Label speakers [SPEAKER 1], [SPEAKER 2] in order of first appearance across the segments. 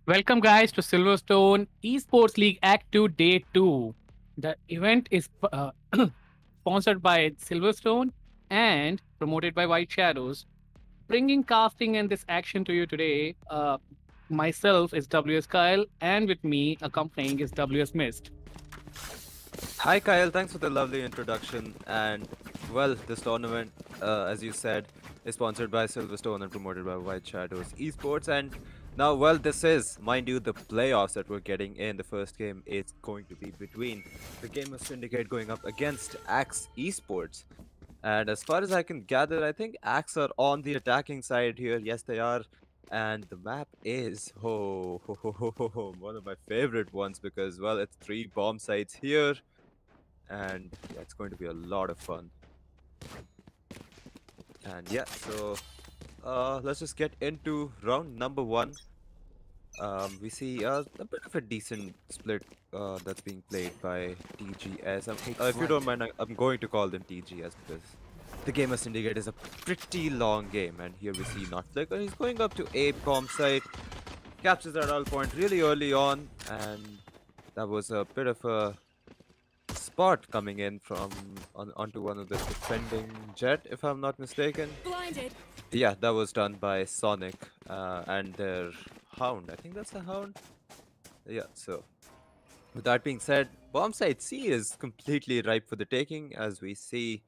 [SPEAKER 1] Welcome, guys, to Silverstone Esports League Act 2 Day 2. The event is sponsored by Silverstone and promoted by White Shadows. Bringing casting and this action to you today, myself is WS Kyle, and with me accompanying is WS Mist.
[SPEAKER 2] Hi, Kyle. Thanks for the lovely introduction. And well, this tournament, as you said, is sponsored by Silverstone and promoted by White Shadows Esports. And now, well, this is, mind you, the playoffs that we're getting in. The first game is going to be between the Gamer Syndicate going up against Axe Esports. And as far as I can gather, I think Axe are on the attacking side here. Yes, they are. And the map is one of my favorite ones because, well, it's 3 bomb sites here and yeah, it's going to be a lot of fun. And yeah, so let's just get into round number 1. We see a bit of a decent split that's being played by TGS. If you don't mind, I'm going to call them TGS because the Gamer Syndicate is a pretty long game. And here we see Not Flicker. He's going up to A bomb site, captures that all point really early on, and that was a bit of a spot coming in from onto one of the defending jet, if I'm not mistaken.
[SPEAKER 3] Blinded.
[SPEAKER 2] Yeah, that was done by Sonic and their Hound. I think that's a Hound. Yeah, so with that being said, bomb site C is completely ripe for the taking as we see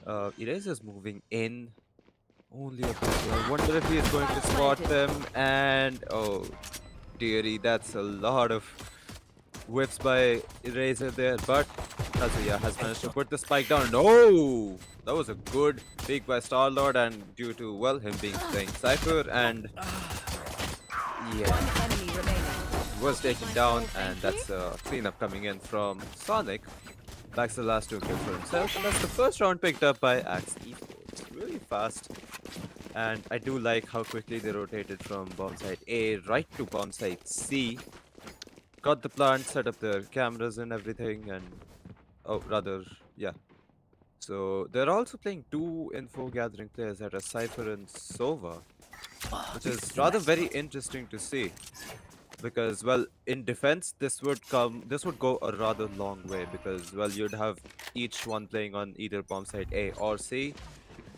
[SPEAKER 2] Eraser's moving in only a bit. I wonder if he is going to spot them, and oh dearie, that's a lot of whips by Eraser there, but Kazuya has managed to put the spike down. No! That was a good peek by Star-Lord, and due to, well, him being playing Cypher, and yeah,
[SPEAKER 3] One enemy remaining.
[SPEAKER 2] was taken down, and that's a cleanup coming in from Sonic. Backs the last 2 kills for himself, and that's the first round picked up by Axe Esports. Really fast, and I do like how quickly they rotated from bomb site A right to bomb site C. Got the plant, set up the cameras and everything, and oh, rather, yeah. So they're also playing 2 info gathering players that are Cypher and Sova, which is rather very interesting to see. Because, well, in defense, this would go a rather long way because, well, you'd have each one playing on either bomb site A or C,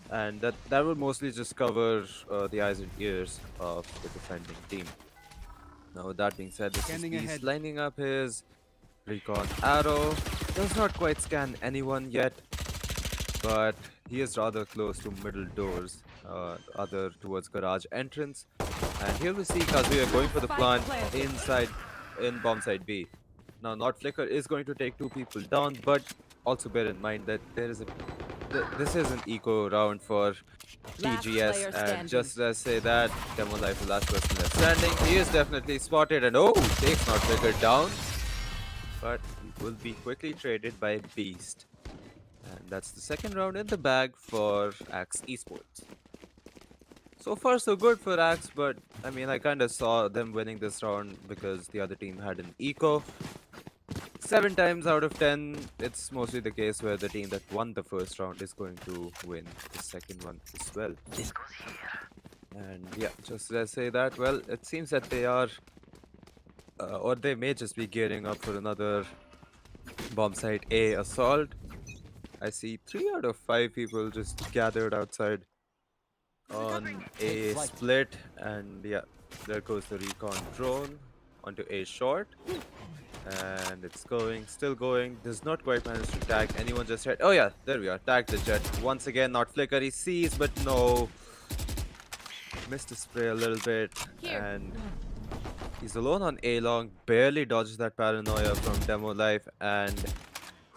[SPEAKER 2] and that would mostly just cover the eyes and ears of the defending team. Now, with that being said, this is Beast lining up his recon arrow. Does not quite scan anyone yet, but he is rather close to middle doors, other towards garage entrance. And here we see Kazuya going for the plant inside in bomb site B. Now, Not Flicker is going to take 2 people down, but also bear in mind that this is an eco round for TGS, and just as say that, Demo Life, the last person left standing, he is definitely spotted, and oh, takes Not Flicker down, but he will be quickly traded by Beast. And that's the second round in the bag for Axe Esports. So far so good for Axe, but I mean, I kind of saw them winning this round because the other team had an eco. 7 times out of 10, it's mostly the case where the team that won the first round is going to win the second one as well. And yeah, just as I say that, well, it seems that they are, or they may just be gearing up for another bomb site A assault. I see 3 out of 5 people just gathered outside on A split, and yeah, there goes the recon drone onto A short. And it's going, still going, does not quite manage to tag anyone just yet. Oh yeah, there we are, tagged the jet. Once again, Not Flicker, he sees, but no. Missed the spray a little bit, and he's alone on A long, barely dodges that paranoia from Demo Life, and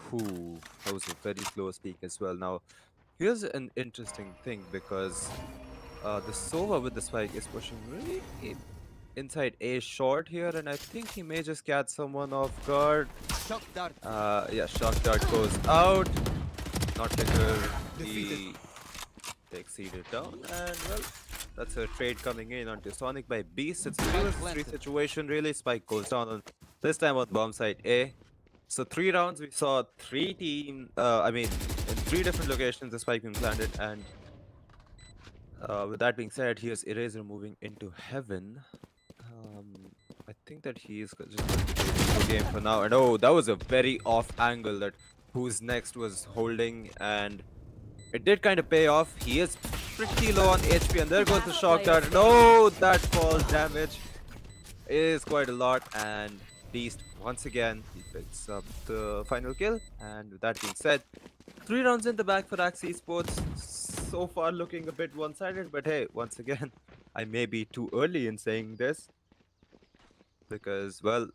[SPEAKER 2] whoo, that was a very close peek as well. Now, here's an interesting thing because the Sova with the spike is pushing really inside A short here, and I think he may just catch someone off guard. Yeah, shock dart goes out. Not Flicker, he takes it down, and well, that's a trade coming in onto Sonic by Beast. It's a 3 vs 3 situation really. Spike goes down on this time on bomb site A. So 3 rounds we saw 3 team, I mean, in 3 different locations the spike being planted, and with that being said, here's Eraser moving into heaven. think that he is just going to take the game for now. And oh, that was a very off angle that who's next was holding, and it did kind of pay off. He is pretty low on HP, and there goes the shock dart. And oh, that fall damage is quite a lot. And Beast, once again, he picks up the final kill. And with that being said, 3 rounds in the bag for Axe Esports. So far looking a bit one-sided, but hey, once again, I may be too early in saying this. Because, well,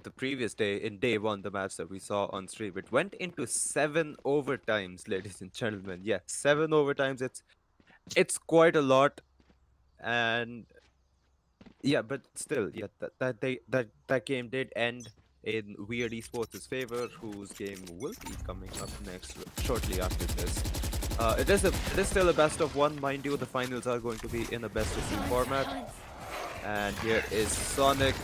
[SPEAKER 2] the previous day, in day 1, the match that we saw on stream, it went into 7 overtimes, ladies and gentlemen. Yeah, 7 overtimes. It's quite a lot. And yeah, but still, yeah, that game did end in Weird Esports' favor, whose game will be coming up next shortly after this. It is still a best of 1, mind you. The finals are going to be in a best of 2 format. And here is Sonic,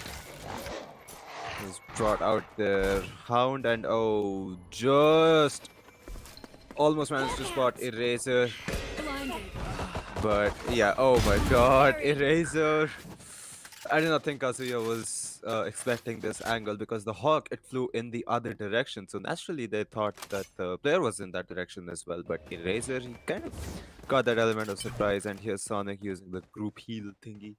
[SPEAKER 2] who's brought out their Hound, and oh, just almost managed to spot Eraser. But yeah, oh my god, Eraser. I did not think Kazuya was expecting this angle, because the Hawk, it flew in the other direction. So naturally they thought that the player was in that direction as well. But Eraser, he kind of got that element of surprise. And here's Sonic using the group heal thingy.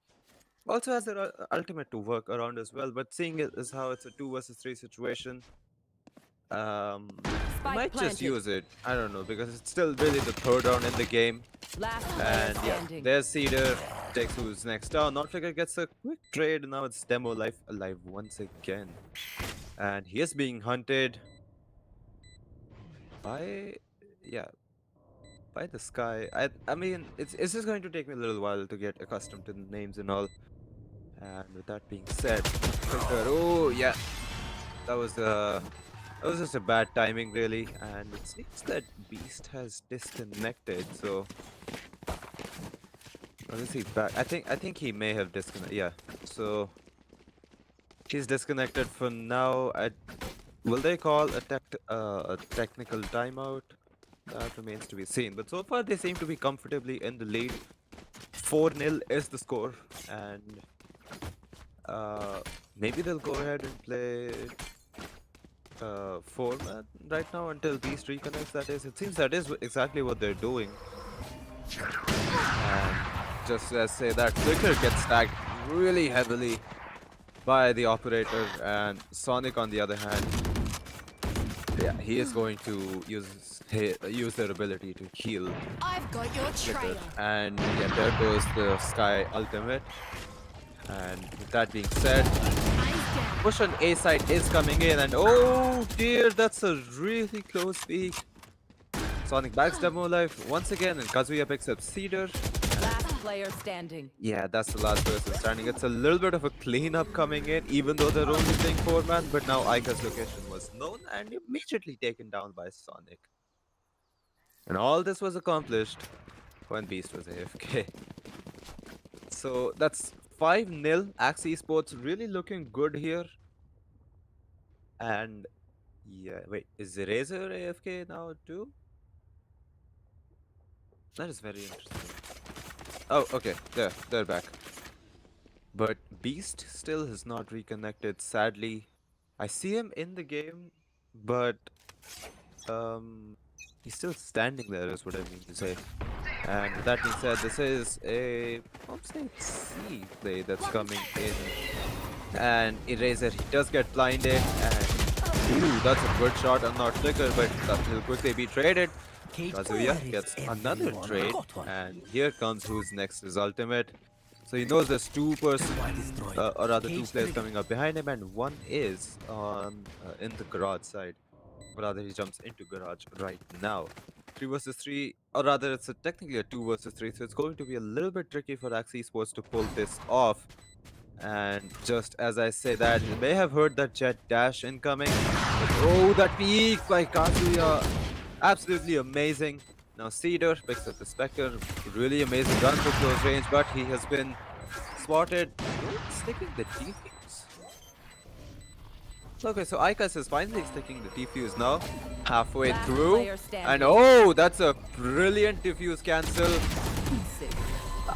[SPEAKER 2] Also has their ultimate to work around as well. But seeing it as how it's a 2 versus 3 situation, might just use it. I don't know, because it's still really the 3rd round in the game. And yeah, there's Cedar, takes who's next down. Notflicker gets a quick trade, and now it's Demo Life alive once again. And he is being hunted by, yeah, by the Sky. I mean, it's just going to take me a little while to get accustomed to the names and all. And with that being said, oh yeah, that was just a bad timing, really. And it seems that Beast has disconnected. So, or is he back? I think he may have disconnected. Yeah. So he's disconnected for now. Will they call a technical timeout? That remains to be seen. But so far, they seem to be comfortably in the lead. 4-0 is the score, and maybe they'll go ahead and play format right now until Beast reconnects. That is, it seems that is exactly what they're doing. And just as say that, Flicker gets tagged really heavily by the operator, and Sonic on the other hand, yeah, he is going to use their ability to heal.
[SPEAKER 4] I've got your trail.
[SPEAKER 2] And yeah, there goes the Sky ultimate. And with that being said, push on A side is coming in, and oh dear, that's a really close peek. Sonic backs Demo Life once again, and Kazuya picks up Cedar.
[SPEAKER 3] Last player standing.
[SPEAKER 2] Yeah, that's the last person standing. It's a little bit of a cleanup coming in, even though they're only playing 4-man, but now Aika's location was known and immediately taken down by Sonic. And all this was accomplished when Beast was AFK. So that's 5-0. Axe Esports really looking good here. And yeah, wait, is Razor AFK now too? That is very interesting. Oh, okay, they're back. But Beast still has not reconnected, sadly. I see him in the game, but he's still standing there is what I mean to say. And with that being said, this is a C play that's coming in. And Eraser, he does get blinded, and ooh, that's a good shot on not Flicker, but that will quickly be traded. Kazuya gets another trade, and here comes who's next, his ultimate. So he knows there's two players coming up behind him, and one is on in the garage side. Or rather, he jumps into garage right now. 3 versus 3, or rather, it's technically a 2 versus 3, so it's going to be a little bit tricky for Axe Esports to pull this off. And just as I say that, you may have heard that jet dash incoming. But oh, that peek by Kazuya! Absolutely amazing. Now Cedar picks up the Spectre. Really amazing gun for close range, but he has been spotted. Sticking the defuse. Okay, so Ikas is finally sticking the defuse now. Halfway through. And oh, that's a brilliant defuse cancel.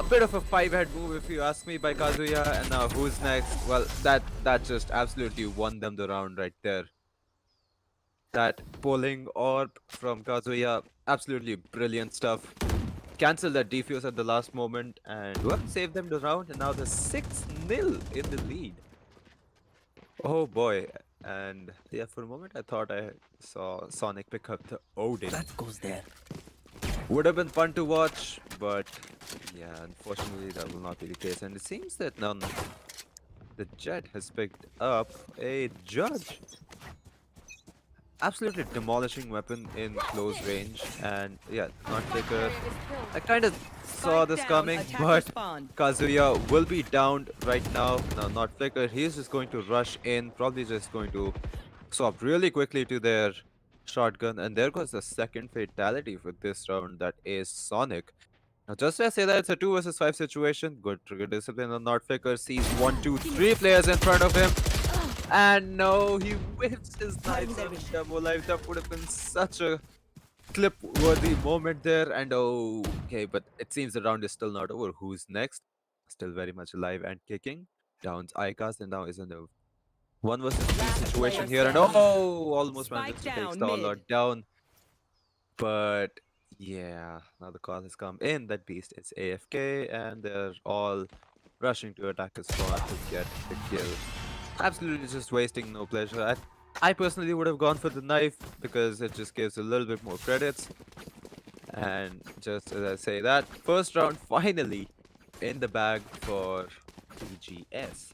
[SPEAKER 2] bit of a five-head move, if you ask me, by Kazuya. And now who's next? Well, that just absolutely won them the round right there. That pulling orb from Kazuya, absolutely brilliant stuff. Cancel that defuse at the last moment and well, save them the round. And now they're 6-0 in the lead. Oh boy. And yeah, for a moment I thought I saw Sonic pick up the Odin.
[SPEAKER 5] That goes there.
[SPEAKER 2] Would have been fun to watch, but yeah, unfortunately that will not be the case. And it seems that now the Jet has picked up a Judge. Absolutely demolishing weapon in close range. And yeah, not Flicker. I kind of saw this coming, but Kazuya will be downed right now. Now, not Flicker. He's just going to rush in, probably just going to swap really quickly to their shotgun. And there goes the second fatality for this round. That is Sonic. Now, just as I say that it's a 2 versus 5 situation, good trigger discipline on Not Flicker. Sees 1, 2, 3 players in front of him. And no, he whips his knives on Demo Life. That would have been such a clip-worthy moment there. And okay, but it seems the round is still not over. Who's next? Still very much alive and kicking. Downs Icast, and now is in a 1 versus 3 situation here. And almost managed to take Starlord down. But yeah, now the call has come in. That beast is AFK, and they're all rushing to attack his spawn to get the kill. Absolutely just wasting no pleasure. I personally would have gone for the knife because it just gives a little bit more credits. And just as I say that, first round finally in the bag for TGS.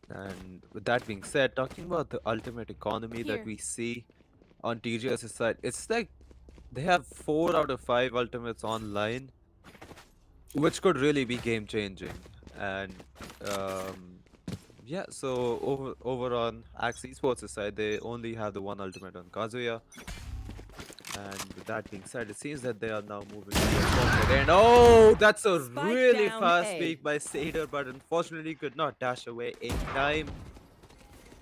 [SPEAKER 2] And with that being said, talking about the ultimate economy that we see on TGS's side, it's like they have 4 out of 5 ultimates online, which could really be game changing. And yeah, so over on Axe Esports' side, they only have the 1 ultimate on Kazuya. And with that being said, it seems that they are now moving to the and that's a really fast peek by Seder, but unfortunately could not dash away in time.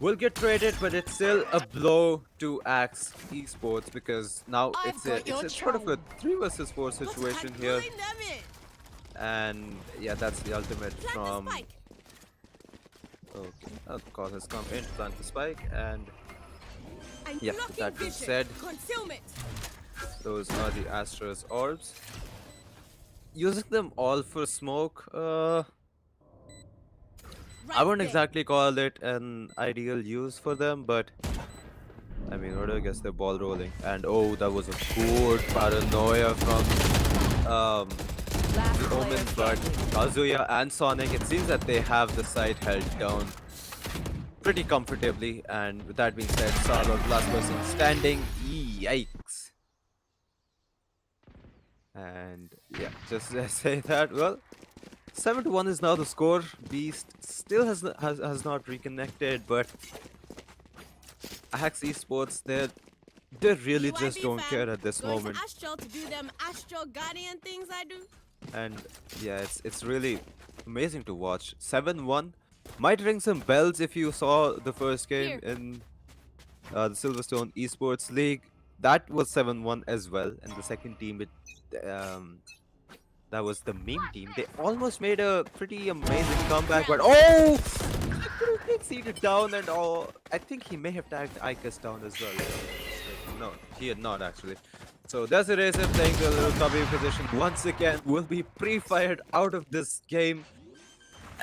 [SPEAKER 2] Will get traded, but it's still a blow to Axe Esports because now it's sort of a 3 versus 4 situation here. And yeah, that's the ultimate from. Okay, the call has come in, plant the spike, and yeah, with that being said, those are the Astra's orbs. Using them all for smoke, I wouldn't exactly call it an ideal use for them, but I mean, what do I guess they're ball rolling. And that was a good paranoia from the Omen, but Kazuya and Sonic, it seems that they have the site held down pretty comfortably. And with that being said, Starlord, last person standing. Yikes. And yeah, just as I say that, well, 7-1 is now the score. Beast still has not reconnected, but Axe Esports, they really just don't care at this moment.
[SPEAKER 4] Astral to do them Astral Guardian things I do.
[SPEAKER 2] And yeah, it's really amazing to watch. 7-1 might ring some bells if you saw the first game in the Silverstone Esports League. That was 7-1 as well, and the second team, that was the meme team. They almost made a pretty amazing comeback, but seated down and all. I think he may have tagged Ikas down as well. No, he had not actually. So there's Eraser playing the little copy position once again. Will be pre-fired out of this game,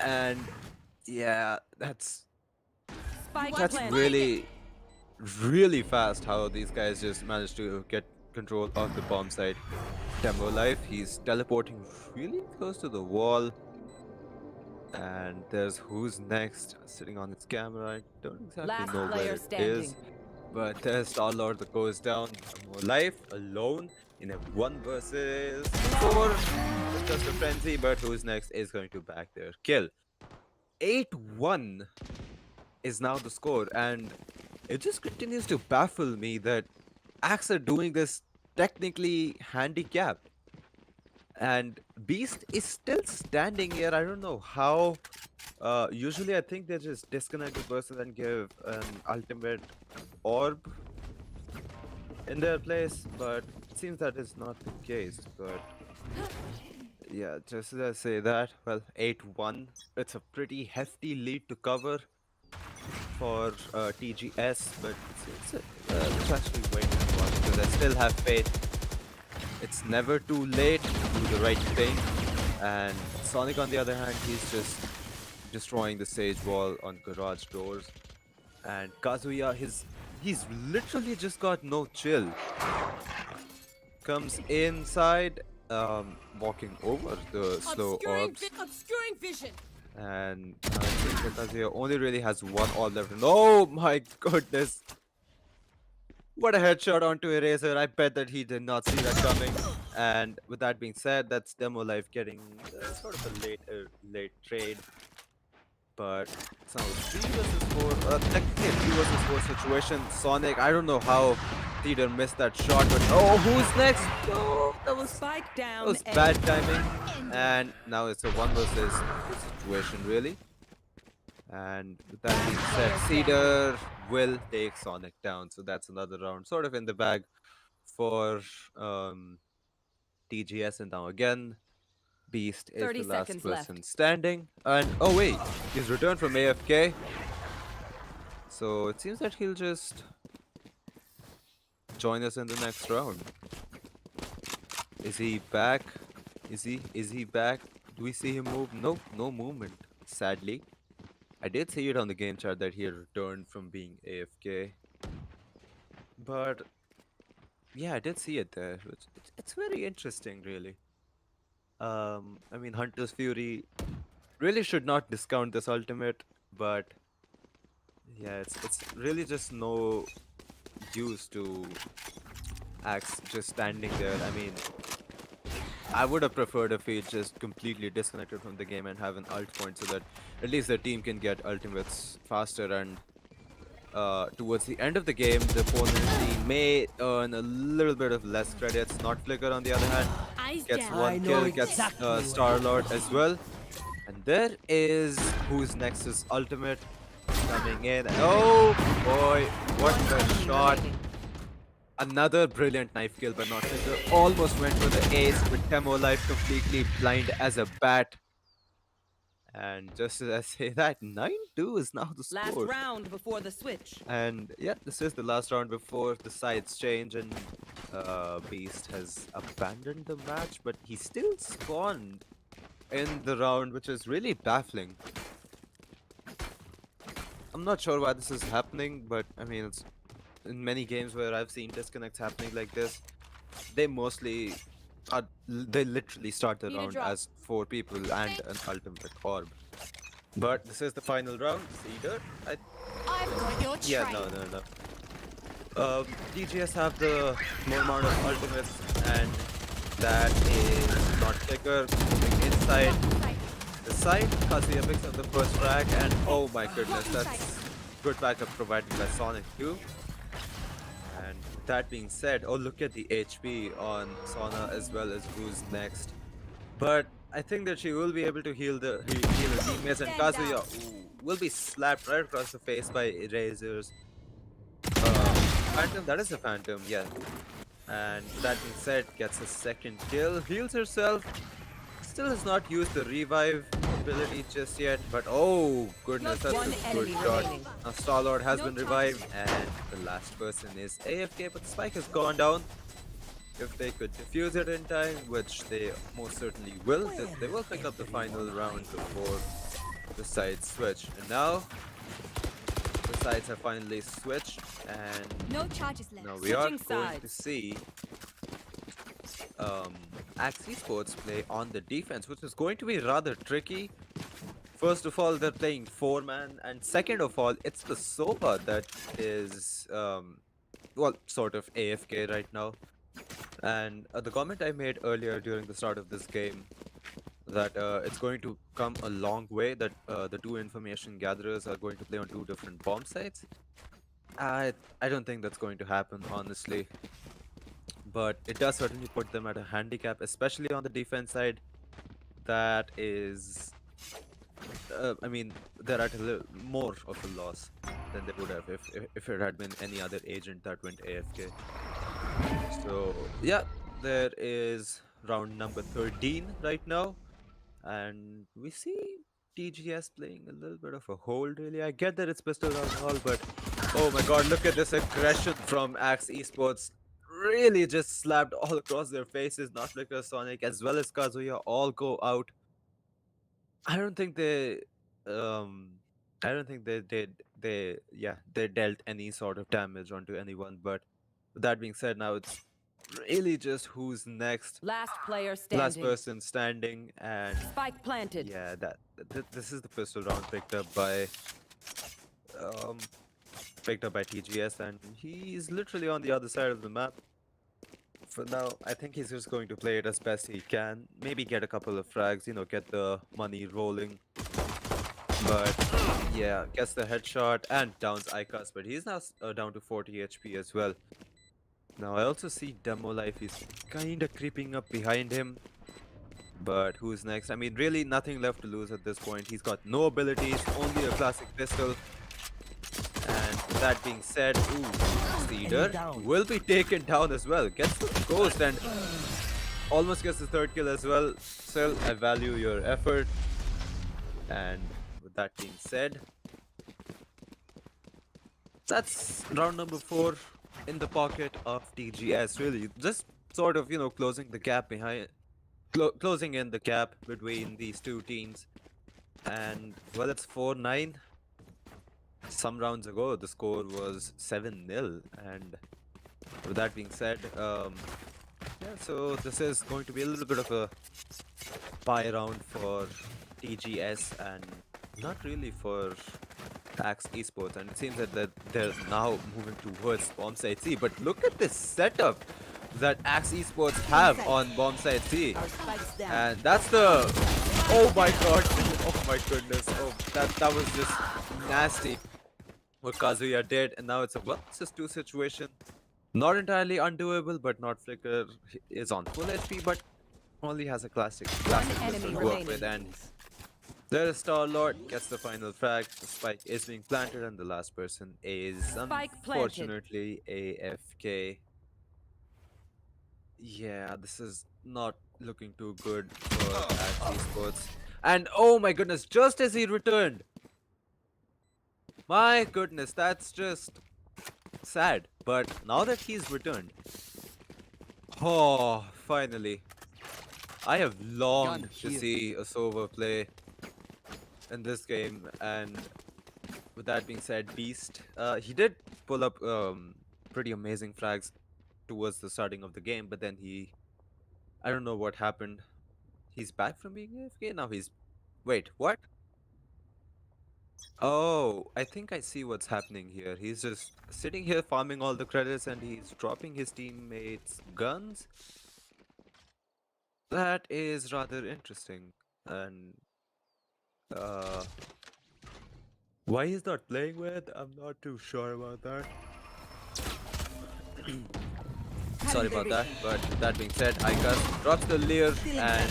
[SPEAKER 2] and yeah, that's really fast how these guys just managed to get control of the bomb site. Demo Life, he's teleporting really close to the wall. And there's who's next sitting on its camera. I don't exactly know where it is. But there's Starlord that goes down. More life alone in a 1 versus 4. It's just a frenzy, but who's next is going to back their kill. 8-1 is now the score, and it just continues to baffle me that Axe are doing this technically handicapped. And Beast is still standing here. I don't know how. Usually I think they just disconnect the person and give an ultimate orb in their place, but it seems that is not the case. But Yeah, just to say that, well, 8-1. It's a pretty hefty lead to cover for TGS, but it's actually waiting and watch because I still have faith. It's never too late to do the right thing. And Sonic, on the other hand, he's just destroying the stage wall on garage doors. And Kazuya, he's literally just got no chill. Comes inside, walking over the slow orbs.
[SPEAKER 4] Obscuring vision.
[SPEAKER 2] And it seems that Kazuya only really has one all left. And oh my goodness! What a headshot onto Eraser. I bet that he did not see that coming. And with that being said, that's Demo Life getting sort of a late trade. But it's now a 3 versus 4, technically a 2 versus 4 situation. Sonic, I don't know how Theater missed that shot, but oh, who's next? No,
[SPEAKER 3] Spike
[SPEAKER 2] that
[SPEAKER 3] down.
[SPEAKER 2] was
[SPEAKER 3] A.
[SPEAKER 2] bad timing. And now it's a 1 versus 2 situation, really. And with that being said, Cedar will take Sonic down. So that's another round sort of in the bag for TGS. And now again, Beast is
[SPEAKER 3] 30
[SPEAKER 2] the last
[SPEAKER 3] seconds
[SPEAKER 2] person
[SPEAKER 3] left.
[SPEAKER 2] standing. And oh wait, he's returned from AFK. So it seems that he'll just join us in the next round. Is he back? Is he back? Do we see him move? Nope, no movement, sadly. I did see it on the game chat that he had returned from being AFK. But yeah, I did see it there. It's very interesting, really. I mean, Hunter's Fury really should not discount this ultimate, but yeah, it's really just no use to Axe just standing there. I mean, I would have preferred if he just completely disconnected from the game and have an ult point so that at least the team can get ultimates faster and towards the end of the game, the opponent team may earn a little bit of less credits. Not Flicker, on the other hand,
[SPEAKER 4] Eyes
[SPEAKER 2] gets
[SPEAKER 4] down.
[SPEAKER 2] one kill, gets Star-Lord as well. And there is Who's Next's ultimate coming in. Oh boy, what a shot. Another brilliant knife kill, but not Flicker. Almost went for the ace, but Temo Life completely blind as a bat. And just as I say that, 9-2 is now the
[SPEAKER 3] Last
[SPEAKER 2] score.
[SPEAKER 3] round before the switch.
[SPEAKER 2] And yeah, this is the last round before the sides change and Beast has abandoned the match, but he still spawned in the round, which is really baffling. I'm not sure why this is happening, but I mean, it's in many games where I've seen disconnects happening like this, they mostly they literally start the
[SPEAKER 4] Need a
[SPEAKER 2] round
[SPEAKER 4] drop.
[SPEAKER 2] as 4 people and an ultimate orb. But this is the final round. Cedar,
[SPEAKER 4] I've got your trail.
[SPEAKER 2] yeah, no. DGS have the more amount of ultimates, and that is not Flicker moving inside the side. Kazuya picks up the first frag, and oh my goodness, that's good backup provided by Sonic too. And that being said, oh look at the HP on Sona as well as Who's Next. But I think that she will be able to heal the teammates, and Kazuya will be slapped right across the face by Erasers. Phantom, that is a Phantom, yeah. And that being said, gets a second kill, heals herself. Still has not used the revive ability just yet, but oh goodness, that's
[SPEAKER 3] One
[SPEAKER 2] a good
[SPEAKER 3] enemy
[SPEAKER 2] shot.
[SPEAKER 3] remaining.
[SPEAKER 2] Now Star-Lord has been revived, and the last person is AFK, but the spike has gone down. If they could defuse it in time, which they most certainly will, they will pick up the final round before the sides switch. And now, the sides have finally switched, and
[SPEAKER 4] No charges left.
[SPEAKER 2] now we are
[SPEAKER 3] Switching
[SPEAKER 2] going to
[SPEAKER 3] sides.
[SPEAKER 2] see Axe Esports play on the defense, which is going to be rather tricky. First of all, they're playing 4-man, and second of all, it's the Sova that is, well, sort of AFK right now. And the comment I made earlier during the start of this game, that it's going to come a long way, that the 2 information gatherers are going to play on 2 different bomb sites. I don't think that's going to happen, honestly. But it does certainly put them at a handicap, especially on the defense side. That is, I mean, they're at a little more of a loss than they would have if it had been any other agent that went AFK. So yeah, there is round number 13 right now. And we see TGS playing a little bit of a hold, really. I get that it's pistol round and all, but oh my god, look at this aggression from Axe Esports. Really just slapped all across their faces. Not Flicker, Sonic, as well as Kazuya all go out. I don't think they, um, I don't think they did, they dealt any sort of damage onto anyone. But with that being said, now it's really just who's next.
[SPEAKER 3] Last player
[SPEAKER 2] Last
[SPEAKER 3] standing.
[SPEAKER 2] person standing, and
[SPEAKER 3] Spike planted.
[SPEAKER 2] yeah, this is the pistol round um picked up by TGS, and he's literally on the other side of the map. For now, I think he's just going to play it as best he can. Maybe get a couple of frags, get the money rolling. But yeah, gets the headshot and downs Ikas, but he's now down to 40 HP as well. Now I also see Demo Life is kinda creeping up behind him. But who's next? I mean, really nothing left to lose at this point. He's got no abilities, only a classic pistol. And with that being said, Cedar will be taken down as well. Gets the ghost and almost gets the third kill as well. Still, I value your effort. And with that being said, that's round number 4 in the pocket of TGS. Really, just sort of, closing the gap behind. Closing in the gap between these two teams. And well, it's 4-9. Some rounds ago the score was 7-0, and with that being said, yeah, so this is going to be a little bit of a buy round for TGS and not really for Axe Esports, and it seems that they're now moving towards Bombsite C. But look at this setup that Axe Esports have on Bombsite C,
[SPEAKER 3] Our spike's down.
[SPEAKER 2] and that's the oh my god, oh my goodness, oh that was just nasty what Kazuya did, and now it's a versus 2 situation. Not entirely undoable, but not Flicker is on full HP, but only has a classic
[SPEAKER 3] enemy
[SPEAKER 2] pistol to work
[SPEAKER 3] remaining.
[SPEAKER 2] with, and there is Star-Lord, gets the final frag, the spike is being planted, and the last person is
[SPEAKER 3] Spike planted.
[SPEAKER 2] unfortunately AFK. Yeah, this is not looking too good for Axe Esports. And oh my goodness, just as he returned, my goodness, that's just sad. But now that he's returned, oh, finally. I have longed to see a Sova play in this game, and with that being said, Beast, he did pull up pretty amazing frags towards the starting of the game, but then I don't know what happened. He's back from being AFK? Now he's... Wait, what? Oh, I think I see what's happening here. He's just sitting here farming all the credits and he's dropping his teammates' guns. That is rather interesting. And why he's not playing with, I'm not too sure about that. Sorry about that, but that being said, Ikas drops the Leer and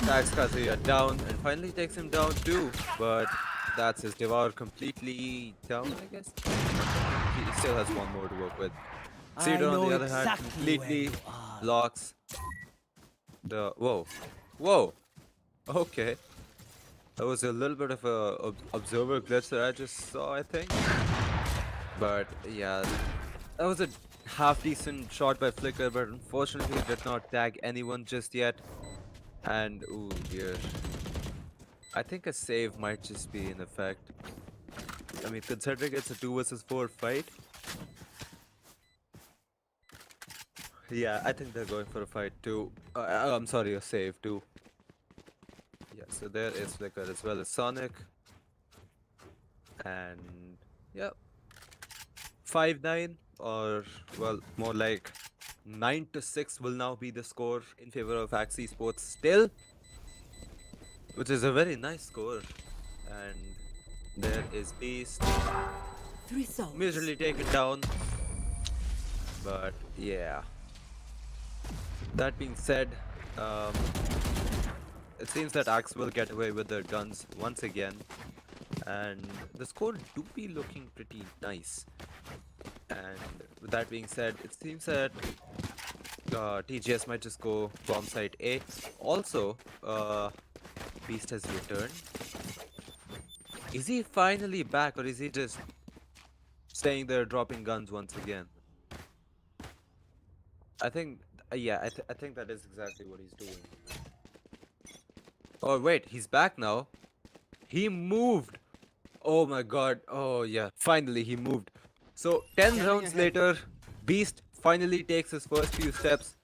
[SPEAKER 2] tags Kazuya down and finally takes him down too, but that's his Devour completely down, I guess. He still has one more to work with. Cedar on the other hand completely blocks the... Whoa! Okay. That was a little bit of a observer glitch that I just saw, I think. But yeah, that was a half decent shot by Flicker, but unfortunately did not tag anyone just yet. And ooh dear, I think a save might just be in effect. I mean, considering it's a 2 versus 4 fight. Yeah, I think they're going for a fight too. I'm sorry, a save too. Yeah, so there is Flicker as well as Sonic. And yeah, 5-9, or well, more like 9-6 will now be the score in favor of Axe Esports still, which is a very nice score. And there is Beast,
[SPEAKER 3] Three souls.
[SPEAKER 2] majorly taken down. But yeah, that being said, it seems that Axe will get away with their guns once again, and the score do be looking pretty nice. And with that being said, it seems that TGS might just go bomb site A. Also, Beast has returned. Is he finally back, or is he just staying there dropping guns once again? I think, yeah, I think that is exactly what he's doing. Oh wait, he's back now. He moved. Oh my god. Oh yeah, finally he moved. So 10 rounds later, Beast finally takes his first few steps,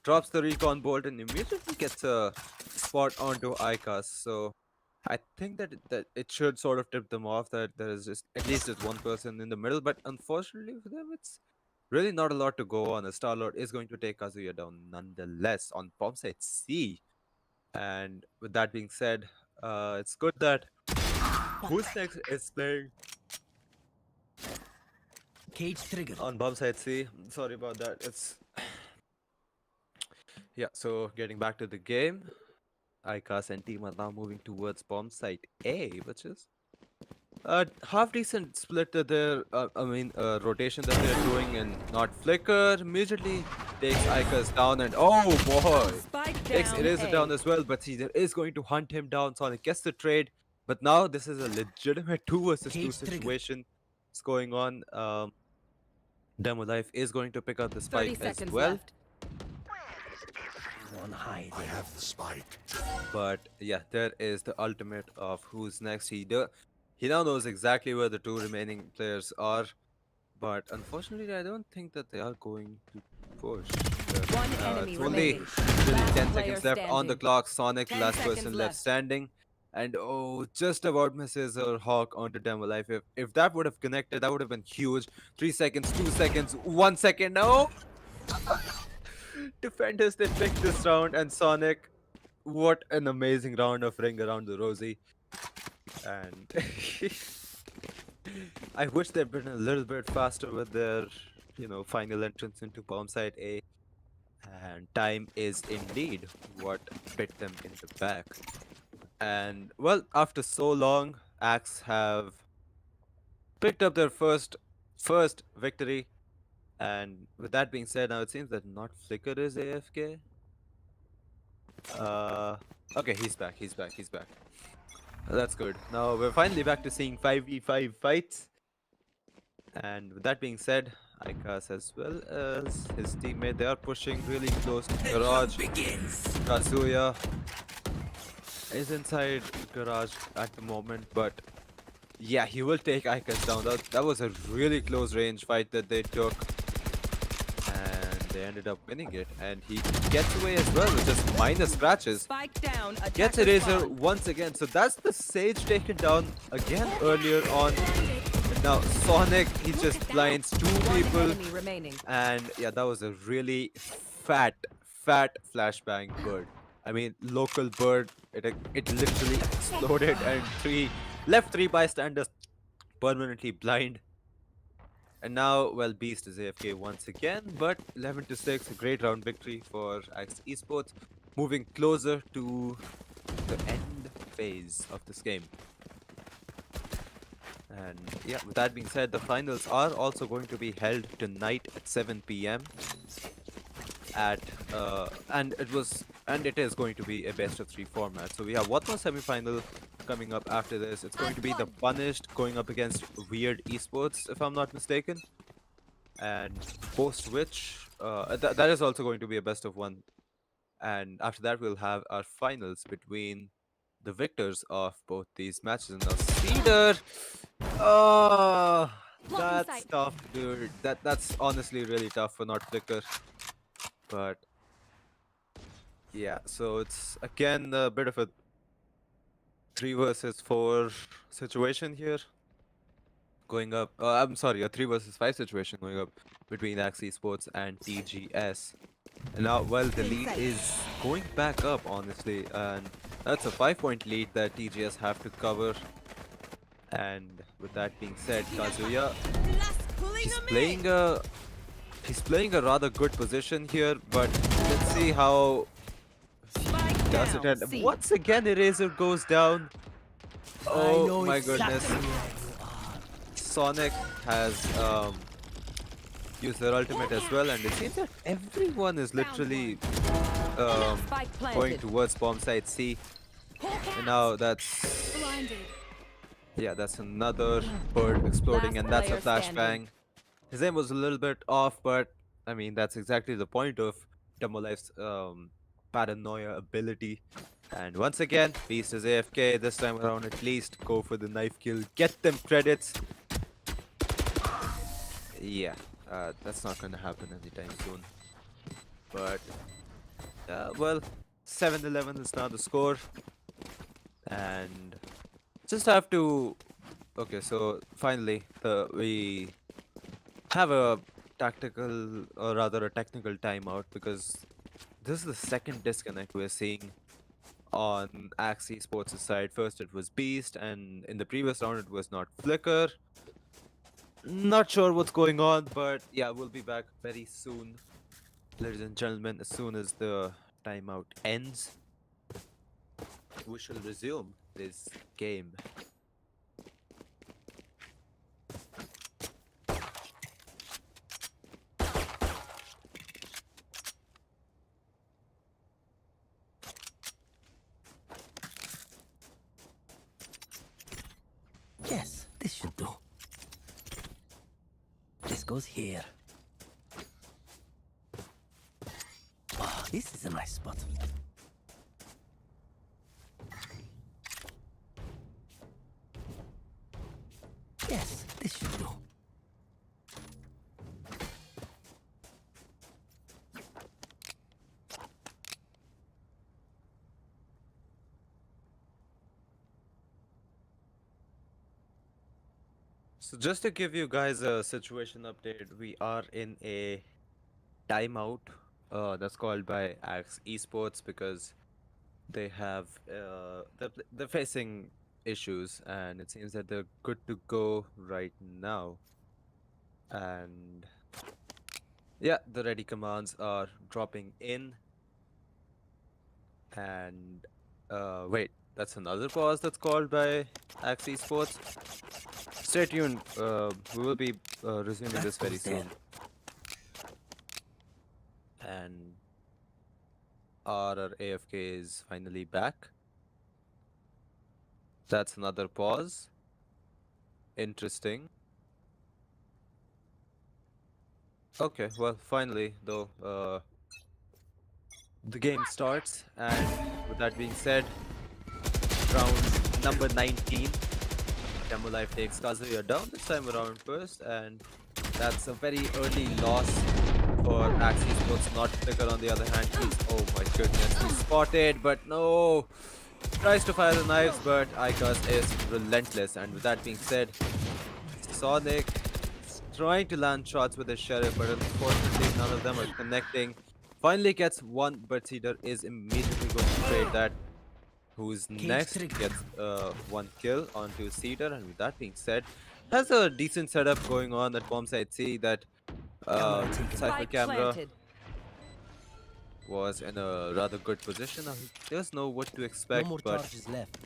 [SPEAKER 2] drops the recon bolt, and immediately gets a spot onto ICAS. So I think that it should sort of tip them off that there is just at least just one person in the middle. But unfortunately for them, it's really not a lot to go on. A Starlord is going to take Kazuya down nonetheless on bomb site C. And with that being said, it's good that Who's Next is playing
[SPEAKER 5] Cage trigger.
[SPEAKER 2] on bomb site C. Sorry about that. It's yeah. So getting back to the game, ICAS and team are now moving towards bomb site A, which is a half decent split that they're rotation that they're doing, and not flicker immediately takes ICAS down, and oh boy,
[SPEAKER 3] Spike
[SPEAKER 2] takes
[SPEAKER 3] down
[SPEAKER 2] Eraser
[SPEAKER 3] A.
[SPEAKER 2] down as well, but Caesar is going to hunt him down. Sonic gets the trade, but now this is a legitimate 2 versus 2
[SPEAKER 5] Cage trigger.
[SPEAKER 2] situation. It's going on. Demo Life is going to pick up the
[SPEAKER 3] 30
[SPEAKER 2] spike as
[SPEAKER 3] seconds
[SPEAKER 2] well.
[SPEAKER 3] left.
[SPEAKER 5] One hide.
[SPEAKER 6] I have the spike.
[SPEAKER 2] But yeah, there is the ultimate of Who's Next. He now knows exactly where the 2 remaining players are, but unfortunately, I don't think that they are going to push.
[SPEAKER 3] One enemy
[SPEAKER 2] It's only
[SPEAKER 3] remaining.
[SPEAKER 2] really
[SPEAKER 3] Last
[SPEAKER 2] 10
[SPEAKER 3] player
[SPEAKER 2] seconds left on the
[SPEAKER 3] standing.
[SPEAKER 2] clock. Sonic,
[SPEAKER 3] 10
[SPEAKER 2] last
[SPEAKER 3] seconds
[SPEAKER 2] person left
[SPEAKER 3] left.
[SPEAKER 2] standing. And oh, just about misses her Hawk onto Demo Life. If that would have connected, that would have been huge. 3 seconds, 2 seconds, 1 second. No! Defenders, they picked this round, and Sonic, what an amazing round of Ring Around the Rosie. And I wish they'd been a little bit faster with their, final entrance into bomb site A. And time is indeed what bit them in the back. And well, after so long, Axe have picked up their first victory. And with that being said, now it seems that not Flicker is AFK. Okay, he's back. That's good. Now we're finally back to seeing 5v5 fights. And with that being said, ICAS as well as his teammate, they are pushing really close to Garage. Kazuya is inside Garage at the moment, but yeah, he will take ICAS down. That was a really close range fight that they took. And they ended up winning it. And he gets away as well with just minor scratches.
[SPEAKER 3] Spike down.
[SPEAKER 2] Gets
[SPEAKER 3] Attacker
[SPEAKER 2] Eraser
[SPEAKER 3] spawn.
[SPEAKER 2] once again. So that's the Sage taken down again earlier on. Now Sonic, he just blinds 2
[SPEAKER 3] One
[SPEAKER 2] people.
[SPEAKER 3] enemy remaining.
[SPEAKER 2] And yeah, that was a really fat flashbang bird. I mean, local bird, it literally exploded, and left 3 bystanders permanently blind. And now, well, Beast is AFK once again, but 11-6, a great round victory for Axe Esports, moving closer to the end phase of this game. And yeah, with that being said, the finals are also going to be held tonight at 7 p.m. at and it is going to be a best of 3 format. So we have one more semi-final coming up after this. It's going to be the Punished going up against Weird Esports, if I'm not mistaken. And post which that is also going to be a best of 1. And after that, we'll have our finals between the victors of both these matches. And now Cedar, oh, that's
[SPEAKER 4] sight.
[SPEAKER 2] tough, dude. That's honestly really tough for not Flicker. But yeah, so it's again a bit of a 3 versus 4 situation here. Going up, I'm sorry, a 3 versus 5 situation going up between Axe Esports and TGS. And now, well, the lead is going back up, honestly, and that's a 5-point lead that TGS have to cover. And with that being said, Kazuya, he's playing a rather good position here, but let's see how
[SPEAKER 3] Spike
[SPEAKER 2] does it
[SPEAKER 3] down.
[SPEAKER 2] end.
[SPEAKER 3] C.
[SPEAKER 2] Once again, Eraser goes down. Oh my goodness. Sonic has use their ultimate as well, and it seems that everyone is
[SPEAKER 4] Found
[SPEAKER 2] literally
[SPEAKER 4] one.
[SPEAKER 2] um,
[SPEAKER 3] Spike
[SPEAKER 2] going
[SPEAKER 3] planted.
[SPEAKER 2] towards bomb site C.
[SPEAKER 4] Hawk
[SPEAKER 2] And
[SPEAKER 4] out.
[SPEAKER 2] now that's
[SPEAKER 4] Blinded.
[SPEAKER 2] yeah, that's another bird exploding,
[SPEAKER 3] Last
[SPEAKER 2] and that's a
[SPEAKER 3] player standing.
[SPEAKER 2] flashbang. His aim was a little bit off, but I mean that's exactly the point of Demolife's paranoia ability. And once again, Beast is AFK. This time around, at least go for the knife kill, get them credits. Yeah, that's not gonna happen anytime soon. But well, 7-11 is now the score, and just have to. Okay, so finally, we have a tactical, or rather a technical timeout, because this is the second disconnect we're seeing on Axe Esports' side. First it was Beast, and in the previous round it was not Flicker. Not sure what's going on, but yeah, we'll be back very soon, ladies and gentlemen. As soon as the timeout ends, we shall resume this game.
[SPEAKER 5] Yes, this should do. This goes here. Oh, this is a nice spot. Yes, this should do.
[SPEAKER 2] So just to give you guys a situation update, we are in a timeout that's called by Axe Esports, because they have they're facing issues, and it seems that they're good to go right now. And yeah, the ready commands are dropping in. And wait, that's another pause that's called by Axe Esports. Stay tuned. We will be resuming
[SPEAKER 5] That
[SPEAKER 2] this very
[SPEAKER 5] goes there.
[SPEAKER 2] soon. And our AFK is finally back. That's another pause. Interesting. Okay, well, finally, though, the game starts. And with that being said, round number 19, Demo Life takes Kazuya down this time around first. And that's a very early loss for Axie Sports. Not Flicker, on the other hand. He's, oh my goodness, he's spotted, but no. Tries to fire the knives, but Ikas is relentless. And with that being said, Sonic is trying to land shots with his Sheriff, but unfortunately none of them are connecting. Finally gets one, but Cedar is immediately going to trade that. Who's
[SPEAKER 5] Cage
[SPEAKER 2] next?
[SPEAKER 5] trigger.
[SPEAKER 2] Gets one kill onto Cedar, and with that being said, has a decent setup going on at bomb site C. That
[SPEAKER 5] Camera taken.
[SPEAKER 2] Cypher
[SPEAKER 3] Spike
[SPEAKER 2] camera
[SPEAKER 3] planted.
[SPEAKER 2] was in a rather good position. Now he does know what to
[SPEAKER 5] No
[SPEAKER 2] expect,
[SPEAKER 5] more
[SPEAKER 2] but
[SPEAKER 5] charges left.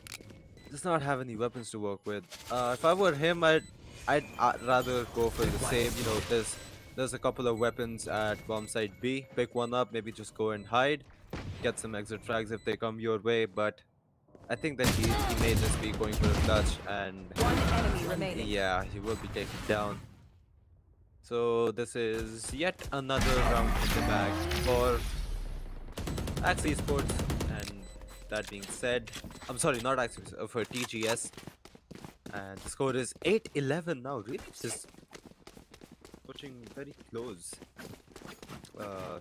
[SPEAKER 2] does not have any weapons to work with. If I were him, I'd rather go for the same. You know, there's a couple of weapons at bomb site B. Pick one up, maybe just go and hide, get some exit frags if they come your way. But I think that he may just be going for a clutch, and
[SPEAKER 3] One enemy remaining.
[SPEAKER 2] yeah, he will be taken down. So this is yet another round in the bag for Axe Esports. And that being said, I'm sorry, not Axe, for TGS. And the score is 8-11 now. Really, just pushing very close. Uh,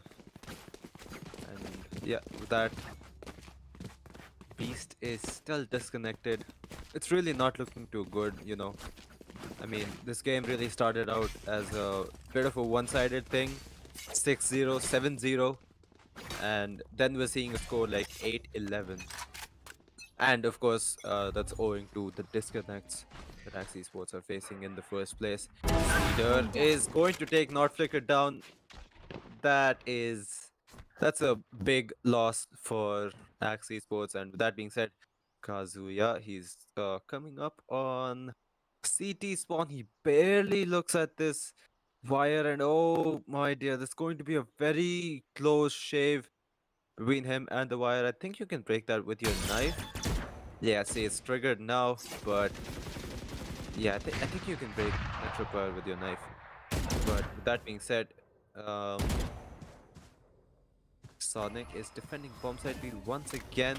[SPEAKER 2] and yeah, with that, Beast is still disconnected. It's really not looking too good, you know. I mean, this game really started out as a bit of a one-sided thing, 6-0, 7-0, and then we're seeing a score like 8-11. And of course, that's owing to the disconnects that Axie Sports are facing in the first place. Cedar is going to take Not Flicker down. That's a big loss for Axie Sports. And with that being said, Kazuya, he's coming up on CT spawn. He barely looks at this Wire and oh my dear, there's going to be a very close shave between him and the wire. I think you can break that with your knife. Yeah, see, it's triggered now, but yeah, I think you can break a tripwire with your knife. But with that being said, um, Sonic is defending bomb side B once again.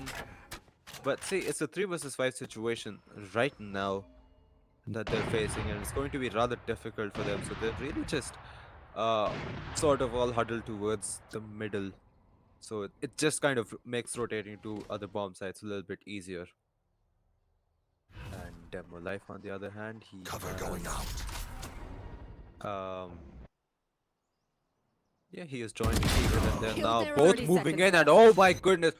[SPEAKER 2] But see, it's a 3 versus 5 situation right now that they're facing, and it's going to be rather difficult for them. So they're really just uh, sort of all huddled towards the middle. So it just kind of makes rotating to other bomb sites a little bit easier. And Demo Life, on the other hand, he um yeah, he is joining Steven, and they're
[SPEAKER 3] Killed
[SPEAKER 2] now
[SPEAKER 3] there,
[SPEAKER 2] both
[SPEAKER 3] 30
[SPEAKER 2] moving in,
[SPEAKER 3] seconds
[SPEAKER 2] and
[SPEAKER 3] left.
[SPEAKER 2] oh my goodness,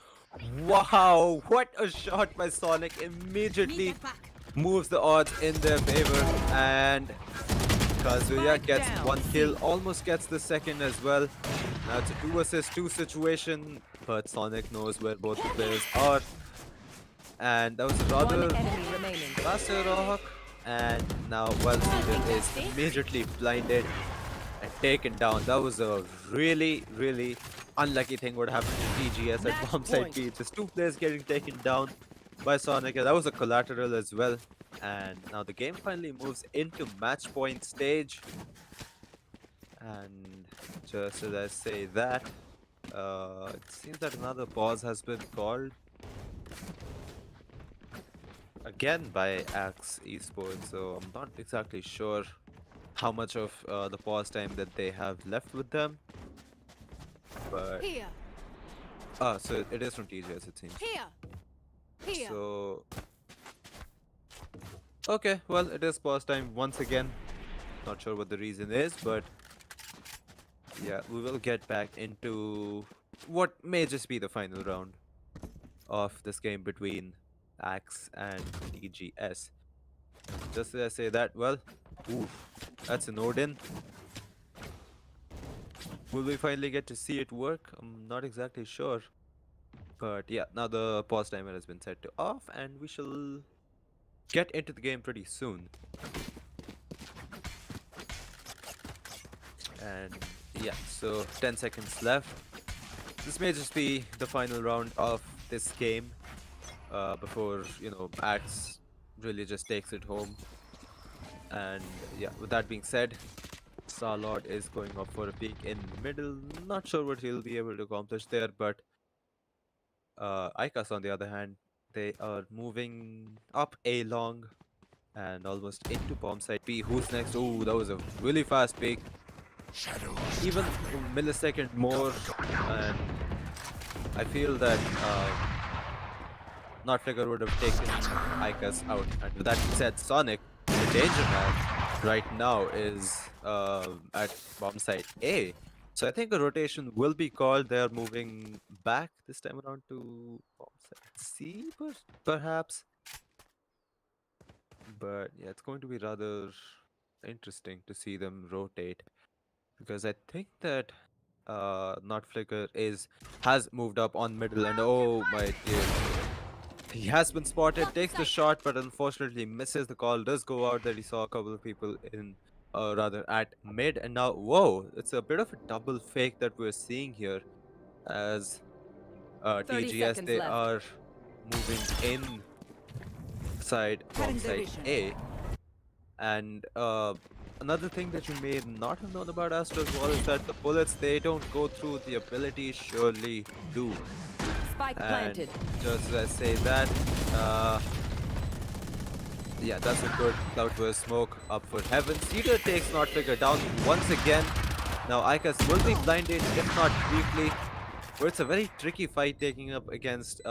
[SPEAKER 2] wow, what a shot by Sonic!
[SPEAKER 4] Me
[SPEAKER 2] Immediately
[SPEAKER 4] get back.
[SPEAKER 2] moves the odds in their favor, and Kazuya
[SPEAKER 3] Spike
[SPEAKER 2] gets
[SPEAKER 3] down,
[SPEAKER 2] one
[SPEAKER 3] C.
[SPEAKER 2] kill, almost gets the second as well. Now it's a 2 versus 2 situation, but Sonic knows where both the players are. And that was a
[SPEAKER 3] One
[SPEAKER 2] rather
[SPEAKER 3] enemy remaining.
[SPEAKER 2] faster rock. And now, well, Steven is immediately blinded and taken down. That was a really, really unlucky thing what happened to TGS at
[SPEAKER 3] Match
[SPEAKER 2] bomb site
[SPEAKER 3] point.
[SPEAKER 2] B. Just 2 players getting taken down by Sonic. And that was a collateral as well. And now the game finally moves into match point stage. And just as I say that, it seems that another pause has been called again by Axe Esports. So I'm not exactly sure how much of the pause time that they have left with them. But
[SPEAKER 4] Here.
[SPEAKER 2] so it is from TGS, it seems.
[SPEAKER 4] Here. Here.
[SPEAKER 2] So okay, well, it is pause time once again. Not sure what the reason is, but yeah, we will get back into what may just be the final round of this game between Axe and TGS. Just as I say that, well, oof, that's an Odin. Will we finally get to see it work? I'm not exactly sure. But yeah, now the pause timer has been set to off, and we shall get into the game pretty soon. And yeah, so 10 seconds left. This may just be the final round of this game before, Axe really just takes it home. And yeah, with that being said, Starlord is going up for a peek in middle. Not sure what he'll be able to accomplish there, but Ikas on the other hand, they are moving up A long and almost into bomb site B. Who's next? Oh, that was a really fast peek. Even a millisecond more, and I feel that Not Figure would have taken Ikas out. And with that being said, Sonic, the danger man, right now is at bomb site A. So I think a rotation will be called. They are moving back this time around to bomb site C, perhaps. But yeah, it's going to be rather interesting to see them rotate, because I think that Not Flicker has moved up on middle, and oh my dear, he has been spotted, takes the shot, but unfortunately misses the call. Does go out that he saw a couple of people in, rather at mid, and now whoa, it's a bit of a double fake that we're seeing here, as
[SPEAKER 3] 30
[SPEAKER 2] TGS
[SPEAKER 3] seconds
[SPEAKER 2] they
[SPEAKER 3] left.
[SPEAKER 2] are moving in side
[SPEAKER 3] Cutting
[SPEAKER 2] bomb
[SPEAKER 3] their
[SPEAKER 2] side
[SPEAKER 3] vision.
[SPEAKER 2] A. And another thing that you may not have known about Astra as well is that the bullets, they don't go through, the abilities surely do.
[SPEAKER 3] Spike
[SPEAKER 2] And
[SPEAKER 3] planted.
[SPEAKER 2] just as I say that, yeah, that's a good cloudburst smoke up for heaven. Cedar takes Not Figure down once again. Now Ikas will be blinded, if not briefly. But it's a very tricky fight taking up against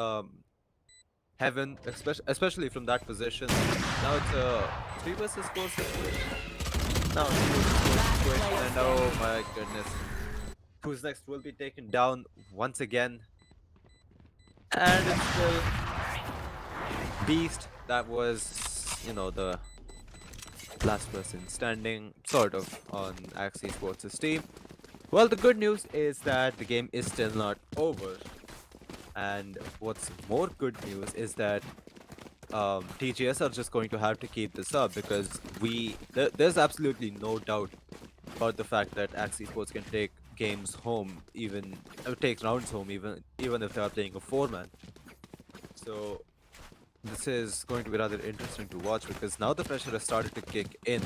[SPEAKER 2] Heaven, especially from that position. Now it's a 3 versus 4 situation. Now 3 versus 4 situation, and oh my goodness. Who's next will be taken down once again. And it's still Beast. That was, the last person standing, sort of, on Axe Esports' team. Well, the good news is that the game is still not over. And what's more good news is that TGS are just going to have to keep this up, because there's absolutely no doubt about the fact that Axe Esports can take games home, even take rounds home, even if they are playing a 4-man. So this is going to be rather interesting to watch because now the pressure has started to kick in,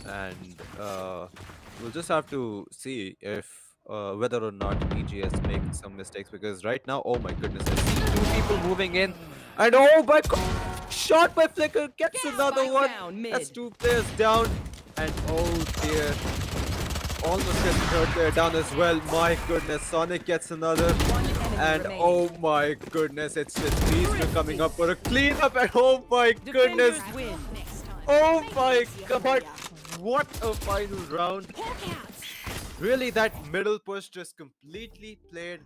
[SPEAKER 2] and we'll just have to see if whether or not EGS make some mistakes, because right now, oh my goodness, I see two people moving in, and oh my god, shot by Flicker gets another
[SPEAKER 3] Spike
[SPEAKER 2] one.
[SPEAKER 3] down, mid.
[SPEAKER 2] That's 2 players down, and oh dear, almost gets the 3rd player down as well. My goodness, Sonic gets another.
[SPEAKER 3] One enemy
[SPEAKER 2] And
[SPEAKER 3] remaining.
[SPEAKER 2] oh my goodness, it's just Beast coming up for a cleanup, and oh my goodness,
[SPEAKER 3] Defenders win.
[SPEAKER 4] Next time.
[SPEAKER 2] oh my god, what a final round.
[SPEAKER 4] Hawk out.
[SPEAKER 2] Really, that middle push just completely paid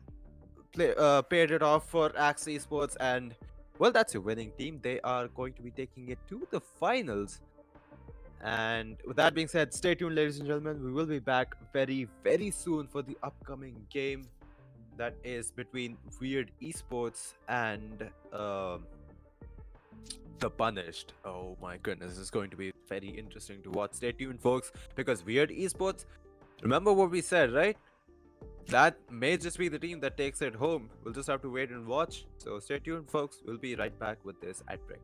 [SPEAKER 2] it off for Axe Esports, and well, that's your winning team. They are going to be taking it to the finals. And with that being said, stay tuned, ladies and gentlemen. We will be back very, very soon for the upcoming game that is between Weird Esports and The Punished. Oh my goodness, this is going to be very interesting to watch. Stay tuned, folks, because Weird Esports, remember what we said, right? That may just be the team that takes it home. We'll just have to wait and watch. So stay tuned, folks. We'll be right back with this ad break.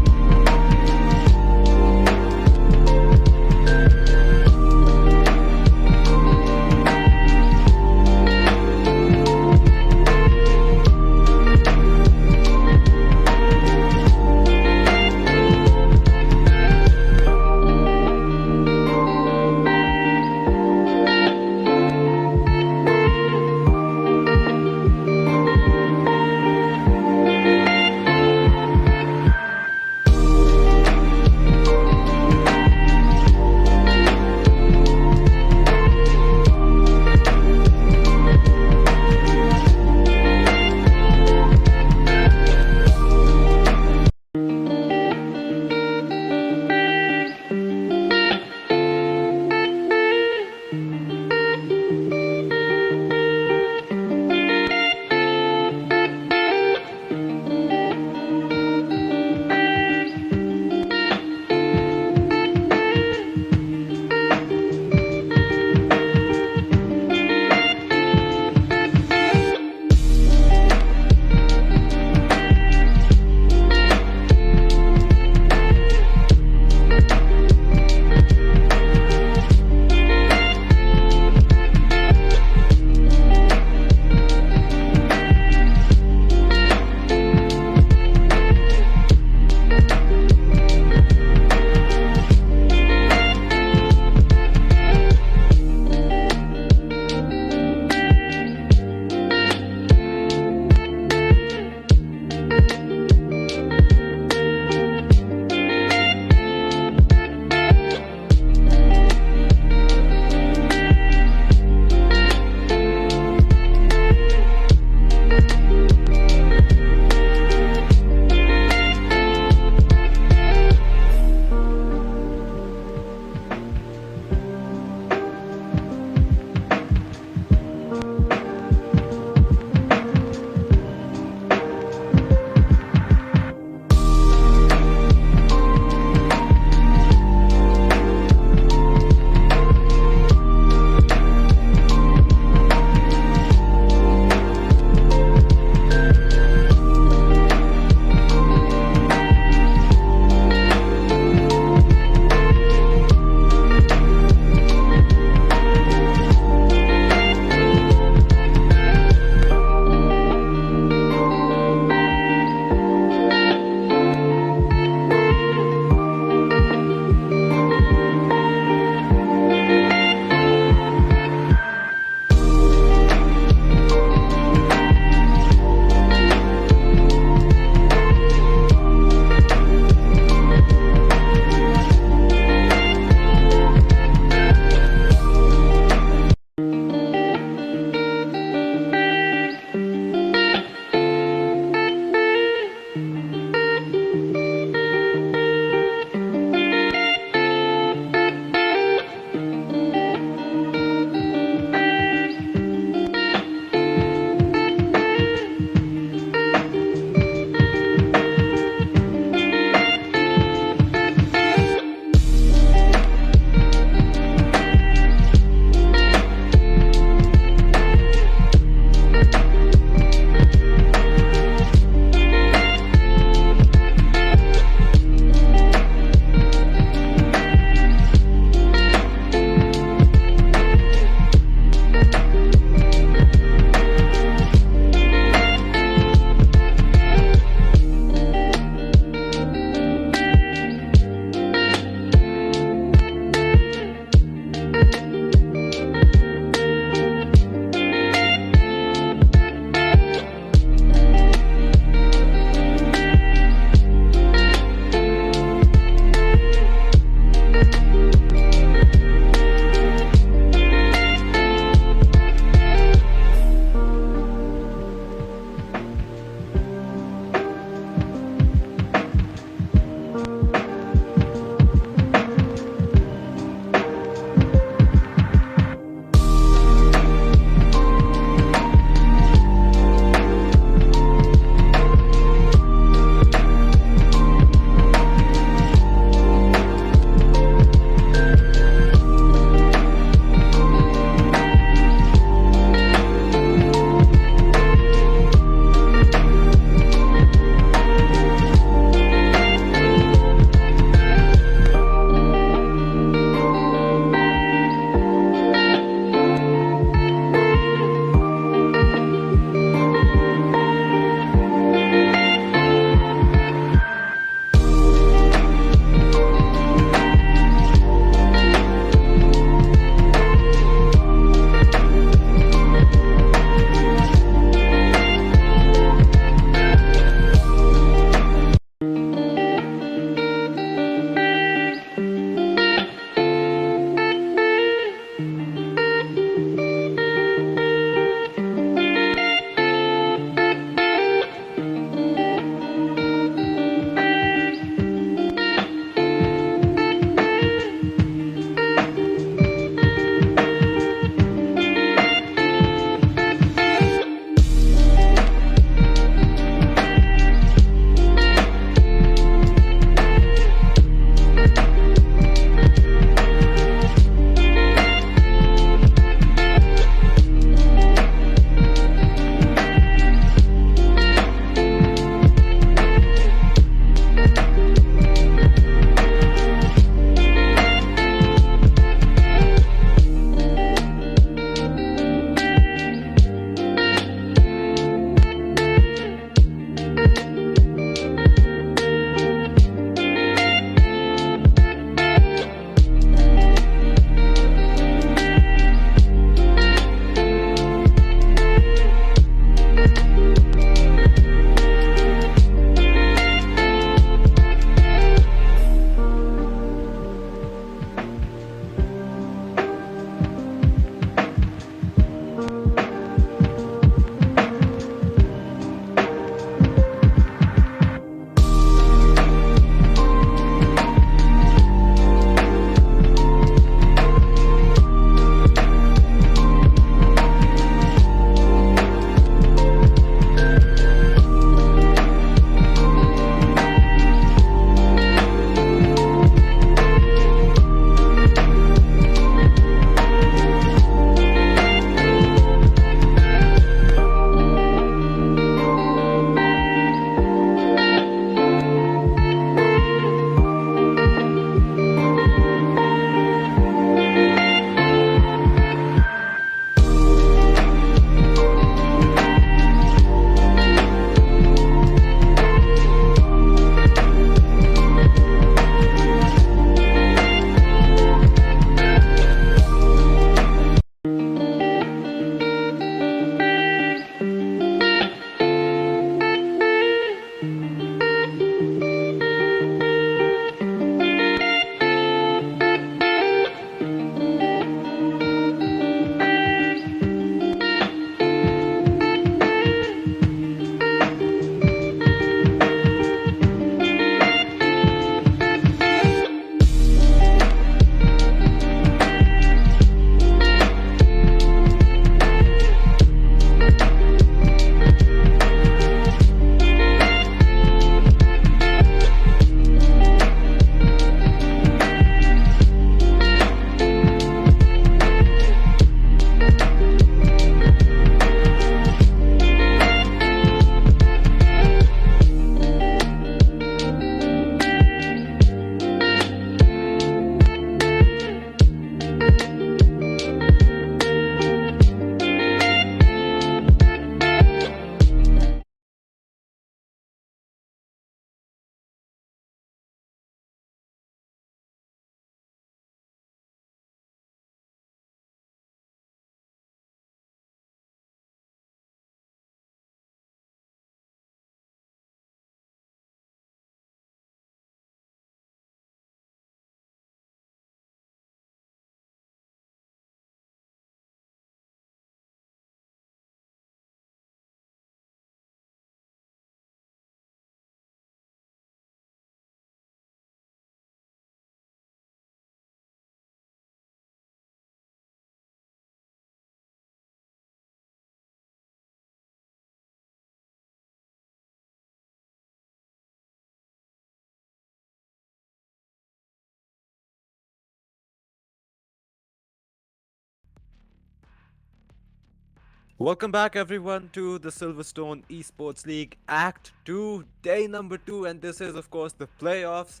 [SPEAKER 2] Welcome back, everyone, to the Silverstone Esports League Act 2, day number 2, and this is, of course, the playoffs.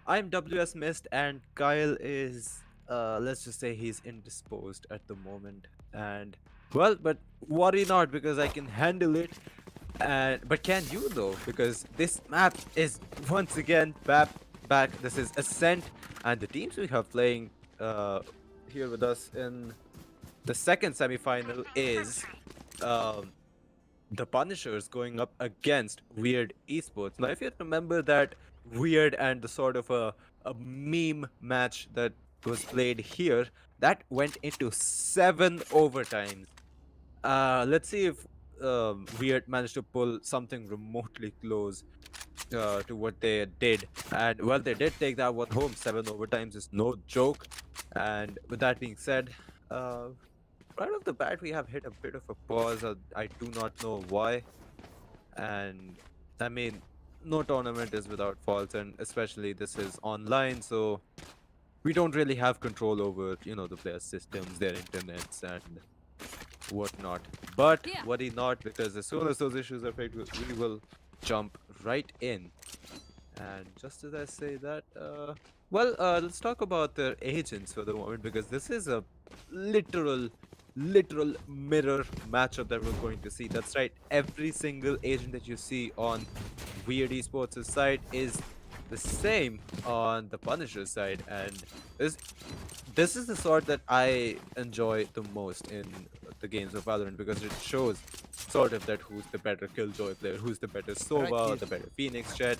[SPEAKER 2] I'm WS Mist, and Kyle is, let's just say he's indisposed at the moment. And, well, but worry not, because I can handle it. And but can you though? Because this map is once again back. This is Ascent, and the teams we have playing here with us in the second semi-final is um, the Punishers going up against Weird Esports. Now, if you remember that Weird and the sort of a meme match that was played here, that went into 7 overtimes. Let's see if Weird managed to pull something remotely close to what they did. And well, they did take that one home. 7 overtimes is no joke. And with that being said, uh, right off the bat, we have hit a bit of a pause. I do not know why. And I mean, no tournament is without faults, and especially this is online, so we don't really have control over, the players' systems, their internets, and whatnot. But
[SPEAKER 4] Yeah.
[SPEAKER 2] worry not, because as soon as those issues are fixed, we will jump right in. And just as I say that, let's talk about their agents for the moment, because this is a literal, literal mirror matchup that we're going to see. That's right, every single agent that you see on Weird Esports' side is the same on the Punisher side, and this this is the sort that I enjoy the most in the games of Valorant, because it shows sort of that who's the better Killjoy player, who's the better Sova, the better Phoenix Jet,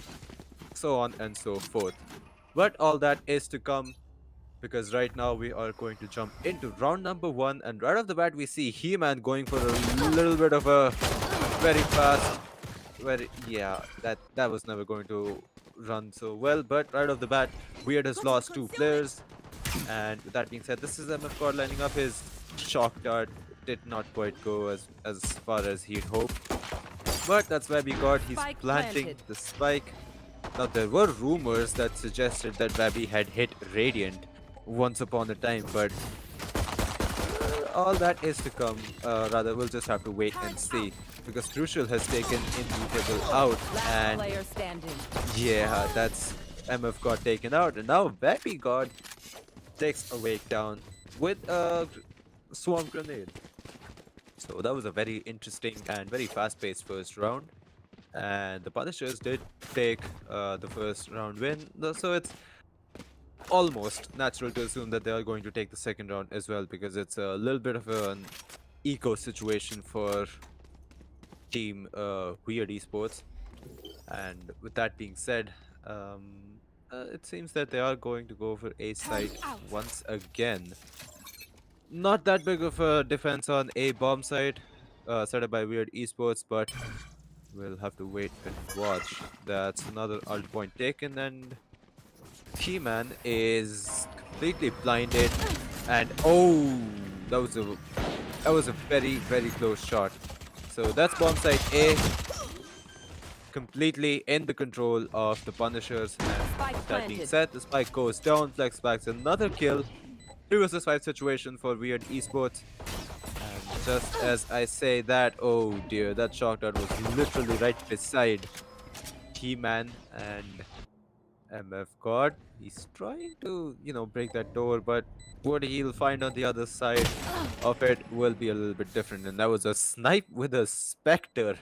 [SPEAKER 2] so on and so forth. But all that is to come, because right now we are going to jump into round number 1, and right off the bat we see He-Man going for a little bit of a very fast, yeah, that was never going to run so well. But right off the bat, Weird has lost 2 players, and with that being said, this is MF God lining up his shock dart. Did not quite go as far as he'd hoped, but that's where we got. He's
[SPEAKER 3] Spike
[SPEAKER 2] planting
[SPEAKER 3] planted.
[SPEAKER 2] the spike. Now, there were rumors that suggested that Webby had hit Radiant once upon a time, but all that is to come. Rather, we'll just have to wait and see, because Crucial has taken Immutable out,
[SPEAKER 3] Last
[SPEAKER 2] and
[SPEAKER 3] player standing.
[SPEAKER 2] yeah, that's MF got taken out, and now Webby God takes a wake down with a Swarm Grenade. So that was a very interesting and very fast-paced first round. And the Punishers did take the first round win, so it's almost natural to assume that they are going to take the second round as well, because it's a little bit of an eco situation for team Weird Esports. And with that being said, it seems that they are going to go for A site once again. Not that big of a defense on A bomb site set up by Weird Esports, but we'll have to wait and watch. That's another ult point taken, and He-Man is completely blinded. And oh, that was a very, very close shot. So that's bomb site A, completely in the control of the Punishers. And
[SPEAKER 3] Spike
[SPEAKER 2] with that being
[SPEAKER 3] planted.
[SPEAKER 2] said, the spike goes down, Flex backs another kill. 3 versus 5 situation for Weird Esports. And just as I say that, oh dear, that shock dart was literally right beside He-Man and MF God. He's trying to, break that door, but what he'll find on the other side of it will be a little bit different. And that was a snipe with a Spectre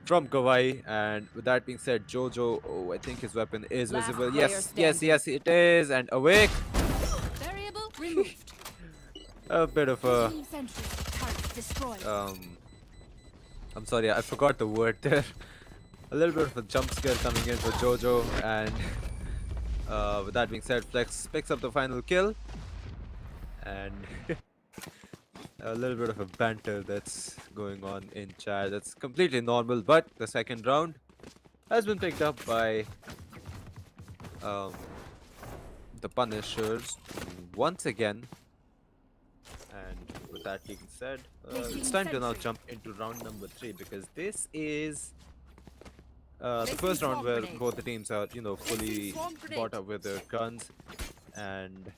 [SPEAKER 2] from Kawaii. And with that being said, Jojo, oh, I think his weapon is
[SPEAKER 3] Last
[SPEAKER 2] visible.
[SPEAKER 3] player
[SPEAKER 2] Yes,
[SPEAKER 3] standing.
[SPEAKER 2] yes, it is. And awake.
[SPEAKER 4] Variable removed.
[SPEAKER 2] A bit of a
[SPEAKER 4] Team sentry. Turret destroyed.
[SPEAKER 2] I'm sorry, I forgot the word there. A little bit of a jump scare coming in for Jojo, and with that being said, Flex picks up the final kill, and a little bit of a banter that's going on in chat. That's completely normal, but the second round has been picked up by um, the Punishers once again. And with that being said, it's time to now jump into round number 3, because this is the first round where both the teams are, fully bought up with their guns, and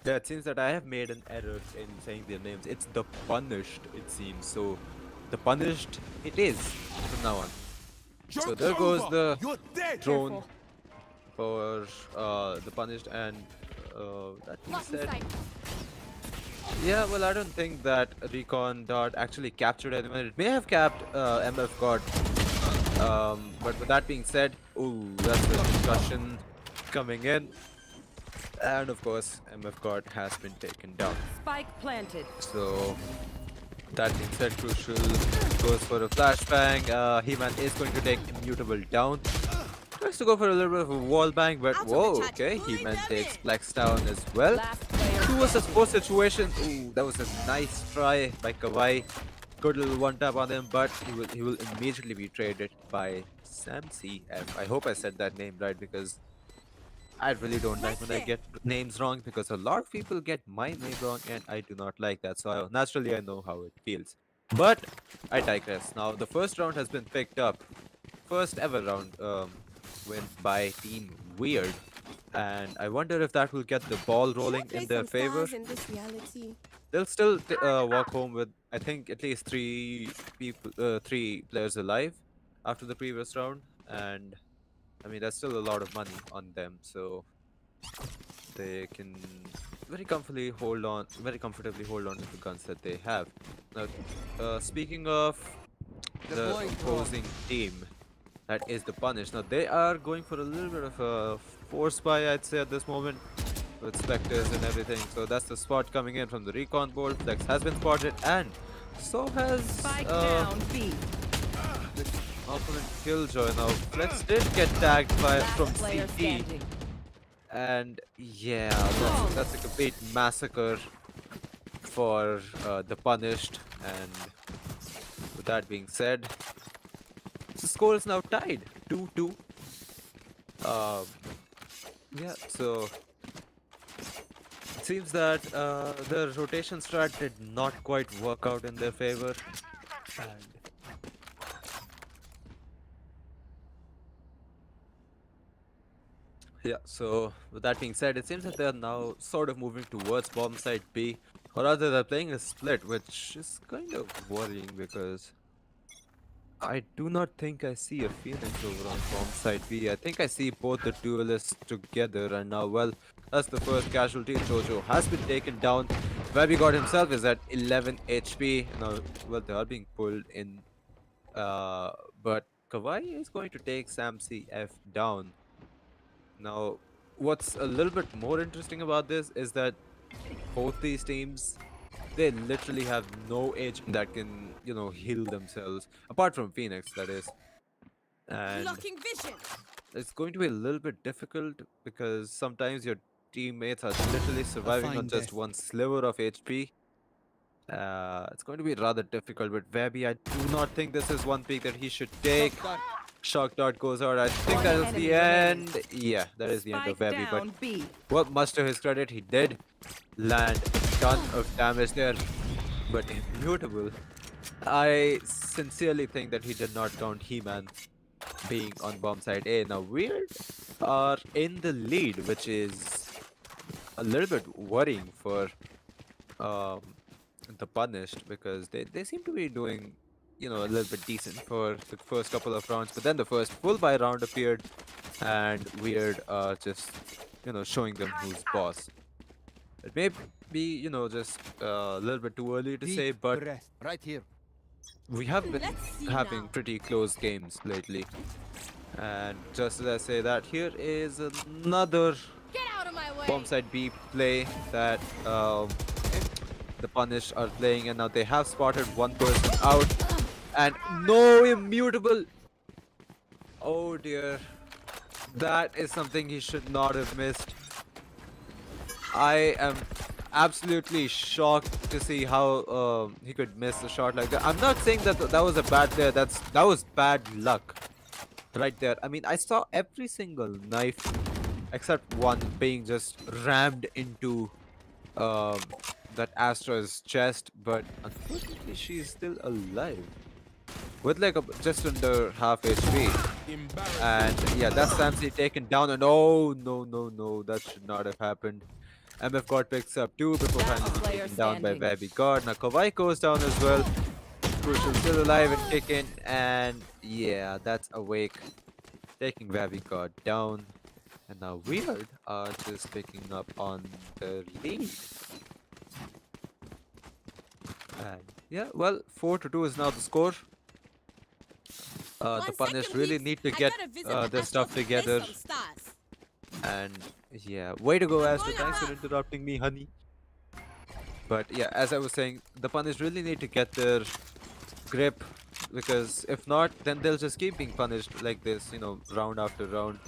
[SPEAKER 2] Yeah, it seems that I have made an error in saying their names. It's the Punished, it seems. So, the Punished it is from now on. So there goes the drone for the Punished, and that being
[SPEAKER 4] Lock in
[SPEAKER 2] said,
[SPEAKER 4] sight.
[SPEAKER 2] yeah, well, I don't think that Recon Dot actually captured anyone. It may have capped MF God. But with that being said, ooh, that's the discussion coming in. And of course, MF God has been taken down.
[SPEAKER 3] Spike planted.
[SPEAKER 2] So, that being said, Crucial goes for a flashbang. He-Man is going to take Immutable down. Tries to go for a little bit of a wall bang, but whoa, okay. He-Man takes Flex down as well.
[SPEAKER 3] Last player.
[SPEAKER 2] 2 versus 4 situation. Ooh, that was a nice try by Kawhi. Good little one tap on him, but he will immediately be traded by Sam CF. I hope I said that name right, because I really don't like when I get names wrong, because a lot of people get my name wrong and I do not like that. So naturally I know how it feels. But I digress. Now the first round has been picked up. First ever round win by Team Weird. And I wonder if that will get the ball rolling in their favor.
[SPEAKER 6] In this reality.
[SPEAKER 2] They'll still walk home with, I think, at least 3 players alive after the previous round. And I mean, that's still a lot of money on them, so they can very comfortably hold on to the guns that they have. Now, speaking of the opposing team, that is the Punish. Now they are going for a little bit of a force buy, I'd say, at this moment, with Spectres and everything. So that's the spot coming in from the recon board. Flex has been spotted, and so has
[SPEAKER 3] Spike down B.
[SPEAKER 2] opponent Killjoy. Now Flex did get tagged by
[SPEAKER 3] Last
[SPEAKER 2] from
[SPEAKER 3] player
[SPEAKER 2] CT,
[SPEAKER 3] standing.
[SPEAKER 2] and yeah, that's a complete massacre for the Punished. And with that being said, the score is now tied 2-2. Yeah, so it seems that the rotation strat did not quite work out in their favor. And yeah, so with that being said, it seems that they're now sort of moving towards bomb side B, or rather they're playing a split, which is kind of worrying, because I do not think I see a Phoenix over on bomb side B. I think I see both the duelists together, and now, well, that's the first casualty. Jojo has been taken down. Webby God himself is at 11 HP. Now, well, they are being pulled in, but Kawhi is going to take Sam CF down. Now, what's a little bit more interesting about this is that both these teams, they literally have no agent that can, heal themselves, apart from Phoenix, that is. And
[SPEAKER 6] Blocking vision.
[SPEAKER 2] it's going to be a little bit difficult, because sometimes your teammates are literally surviving on
[SPEAKER 5] fine
[SPEAKER 2] just
[SPEAKER 5] death.
[SPEAKER 2] one sliver of HP. It's going to be rather difficult, but Webby, I do not think this is one pick that he should take. Shock dart goes out. I think
[SPEAKER 3] One
[SPEAKER 2] that is
[SPEAKER 3] enemy
[SPEAKER 2] the end.
[SPEAKER 3] remaining.
[SPEAKER 2] Yeah, that is the end of
[SPEAKER 3] Spike
[SPEAKER 2] Webby. But
[SPEAKER 3] down B.
[SPEAKER 2] well, much to his credit, he did land a ton of damage there. But Immutable, I sincerely think that he did not count He-Man being on bomb side A. Now, Weird are in the lead, which is a little bit worrying for the Punished, because they seem to be doing, a little bit decent for the first couple of rounds. But then the first full buy round appeared, and Weird just, showing them who's boss. It may be, just a little bit too early to say, but
[SPEAKER 5] right here.
[SPEAKER 2] we have been
[SPEAKER 6] Let's see
[SPEAKER 2] having
[SPEAKER 6] now.
[SPEAKER 2] pretty close games lately. And just as I say that, here is another
[SPEAKER 4] Get out of my way.
[SPEAKER 2] bomb side B play that the Punish are playing, and now they have spotted one person out, and no Immutable. Oh dear, that is something he should not have missed. I am absolutely shocked to see how he could miss a shot like that. I'm not saying that that was a bad player. That was bad luck right there. I mean, I saw every single knife except one being just rammed into that Astra's chest, but unfortunately she's still alive with like just under half HP. And yeah, that's Samsi taken down, and oh no, that should not have happened. MF God picks up 2 before
[SPEAKER 3] Last
[SPEAKER 2] finally
[SPEAKER 3] player
[SPEAKER 2] taken down by
[SPEAKER 3] standing.
[SPEAKER 2] Baby God. Now Kawhi goes down as well. Crucial still alive and kicking, and yeah, that's awake, taking Baby God down. And now Weird are just picking up on the lead. And yeah, well, 4-2 is now the score. The Punish really need to get their stuff together. And yeah, way to go, Astro. Thanks for interrupting me, honey. But yeah, as I was saying, the Punish really need to get their grip, because if not, then they'll just keep being punished like this, you know, round after round,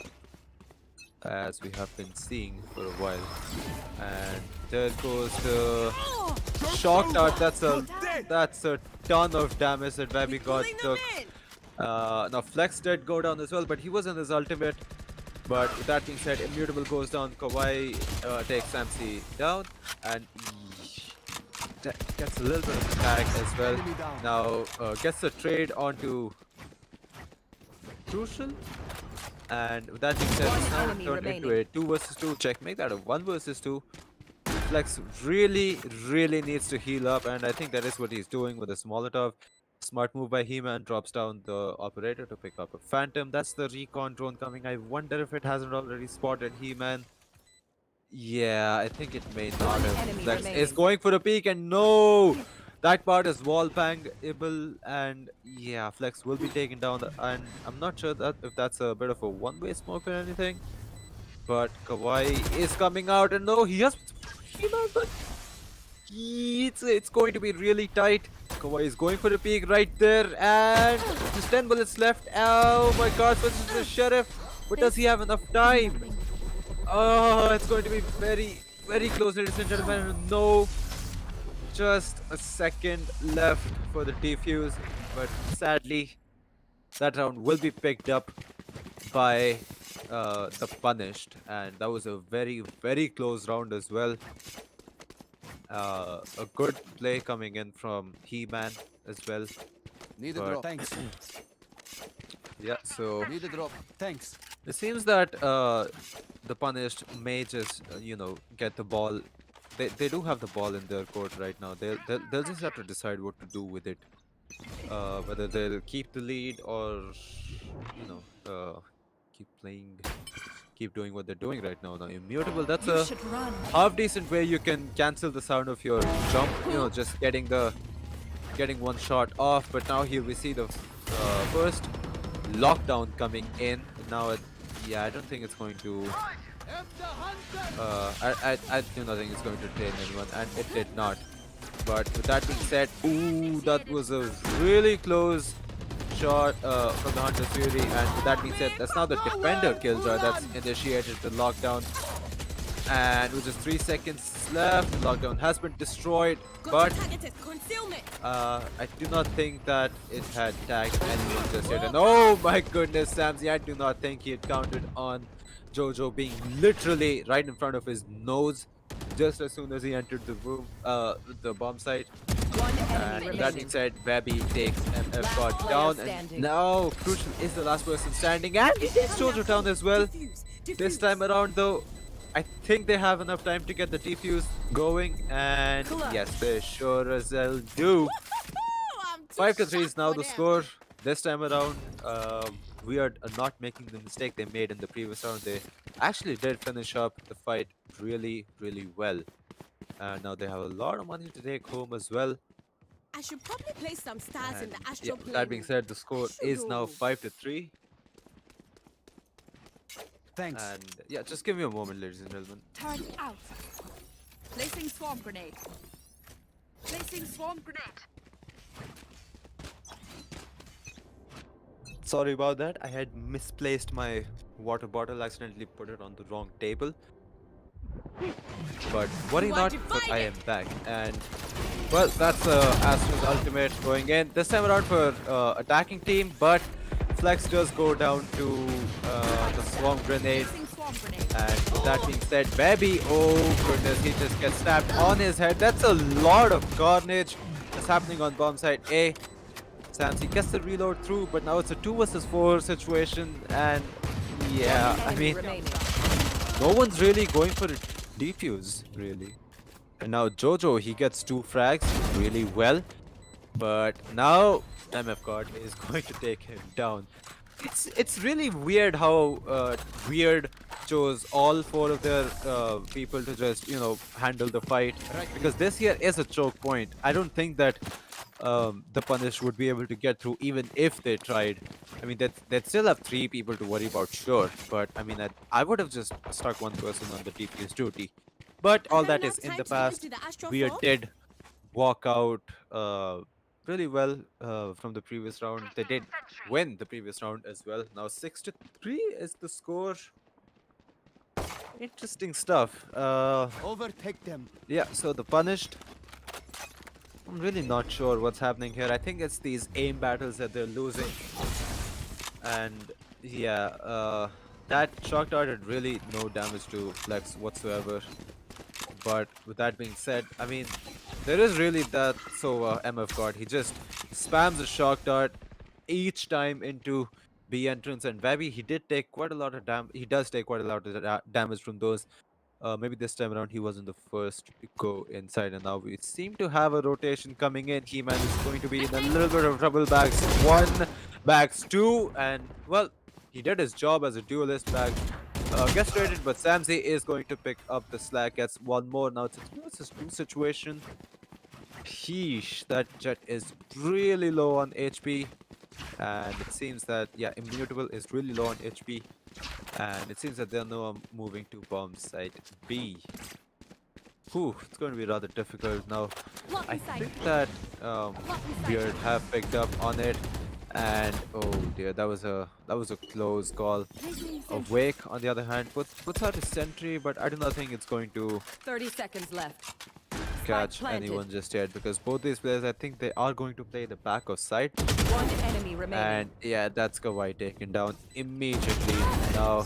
[SPEAKER 2] as we have been seeing for a while. And there goes the shock dart. That's a ton of damage that Baby God took. Now Flex did go down as well, but he was in his ultimate. But with that being said, Immutable goes down. Kawhi takes Samsi down, and gets a little bit of attack as well. Now gets the trade onto Crucial, and with that being said, it's now
[SPEAKER 3] enemy
[SPEAKER 2] turned into
[SPEAKER 3] remaining.
[SPEAKER 2] a 2 versus 2 check. Make that a 1 versus 2. Flex really needs to heal up, and I think that is what he's doing with this Molotov. Smart move by He-Man, drops down the operator to pick up a Phantom. That's the recon drone coming. I wonder if it hasn't already spotted He-Man. Yeah, I think it may not have.
[SPEAKER 3] enemy
[SPEAKER 2] Flex is
[SPEAKER 3] remaining.
[SPEAKER 2] going for a peek, and no! That part is wall bangable, and yeah, Flex will be taken down. And I'm not sure that if that's a bit of a one-way smoke or anything. But Kawhi is coming out, and no, he has He-Man, but it's going to be really tight. Kawhi is going for the peak right there, and just 10 bullets left. Oh my god, switches to the Sheriff, but does he have enough time? Oh, it's going to be very close, ladies and gentlemen. No, just a second left for the defuse, but sadly, that round will be picked up by the Punished, and that was a very close round as well. A good play coming in from He-Man as well.
[SPEAKER 5] Need a
[SPEAKER 2] But-
[SPEAKER 5] drop. Thanks.
[SPEAKER 2] Yeah, so
[SPEAKER 5] Need a drop. Thanks.
[SPEAKER 2] it seems that the Punished may just get the ball. They do have the ball in their court right now. They'll just have to decide what to do with it. Whether they'll keep the lead or keep playing, keep doing what they're doing right now. Now Immutable, that's
[SPEAKER 4] You
[SPEAKER 2] a
[SPEAKER 4] should run.
[SPEAKER 2] half decent way you can cancel the sound of your jump, just getting one shot off. But now here we see the first lockdown coming in. Now I don't think it's going to I do not think it's going to drain anyone, and it did not. But with that being said, ooh, that was a really close shot from the Hunter's Fury, and with that being said, that's now the defender killjoy that's initiated the lockdown. And with just 3 seconds left, the lockdown has been destroyed, but I do not think that it had tagged anyone just yet. And oh my goodness, Samsy, I do not think he had counted on Jojo being literally right in front of his nose just as soon as he entered the room, the bomb site.
[SPEAKER 3] One
[SPEAKER 2] And
[SPEAKER 3] enemy
[SPEAKER 2] with that being
[SPEAKER 3] remaining.
[SPEAKER 2] said, Babby takes MF
[SPEAKER 3] Last
[SPEAKER 2] God
[SPEAKER 3] player
[SPEAKER 2] down,
[SPEAKER 3] standing.
[SPEAKER 2] and now Crucial is the last person standing, and he takes Jojo down as well. This time around, though, I think they have enough time to get the defuse going, and yes, they sure as hell do. 5-3 is now the score. This time around, we are not making the mistake they made in the previous round. They actually did finish up the fight really well. And now they have a lot of money to take home as well.
[SPEAKER 6] I should probably place some stars in
[SPEAKER 2] And
[SPEAKER 6] the
[SPEAKER 2] yeah,
[SPEAKER 6] astral
[SPEAKER 2] with
[SPEAKER 6] plane.
[SPEAKER 2] that being said, the score is now 5-3.
[SPEAKER 5] Thanks.
[SPEAKER 2] And yeah, just give me a moment, ladies and gentlemen.
[SPEAKER 4] Turn out. Placing swarm grenade. Placing swarm grenade.
[SPEAKER 2] Sorry about that. I had misplaced my water bottle, accidentally put it on the wrong table. But worry
[SPEAKER 6] You are
[SPEAKER 2] not, but I am
[SPEAKER 6] divided.
[SPEAKER 2] back. And well, that's Astro's ultimate going in. This time around for attacking team, but Flex does go down to the swarm grenade.
[SPEAKER 4] Placing swarm grenade.
[SPEAKER 2] And with that being said, Baby, oh goodness, he just gets stabbed on his head. That's a lot of carnage that's happening on bomb site A. Samsy gets the reload through, but now it's a 2 versus 4 situation, and yeah, I
[SPEAKER 3] Enemy
[SPEAKER 2] mean,
[SPEAKER 3] remaining.
[SPEAKER 2] no one's really going for it. defuse, really. And now Jojo, he gets 2 frags really well. But now MF God is going to take him down. It's really weird how Weird chose all 4 of their people to just handle the fight, because this here is a choke point. I don't think that the Punish would be able to get through even if they tried. I mean, they'd still have 3 people to worry about, sure, but I mean, I would have just stuck one person on the DPS duty. But all that is in the past. Weird did walk out really well from the previous round. They did win the previous round as well. Now 6-3 is the score. Interesting stuff.
[SPEAKER 5] Overtake them.
[SPEAKER 2] Yeah, so the Punished. I'm really not sure what's happening here. I think it's these aim battles that they're losing. And yeah, that shock dart did really no damage to Flex whatsoever. But with that being said, I mean, there is really that. So MF God, he just spams a shock dart each time into B entrance, and Webby, he did take quite a lot of damage. He does take quite a lot of damage from those. Maybe this time around he wasn't the first to go inside, and now we seem to have a rotation coming in. He-Man is going to be in a little bit of trouble. Bags 1, bags 2, and well, he did his job as a duelist. Bag gets traded, but Samsey is going to pick up the slack. Gets 1 more. Now it's a 2 versus 2 situation. Sheesh, that Jet is really low on HP, and it seems that Immutable is really low on HP, and it seems that they're now moving to bomb site B. Whew, it's going to be rather difficult now. I think that Beard have picked up on it, and oh dear, that was a close call. Awake, on the other hand, puts out a sentry, but I do not think it's going to
[SPEAKER 3] 30 seconds left.
[SPEAKER 2] catch
[SPEAKER 3] planted.
[SPEAKER 2] anyone just yet, because both these players, I think they are going to play the back of site.
[SPEAKER 3] One enemy remaining.
[SPEAKER 2] And yeah, that's Kawhi taken down immediately. Now,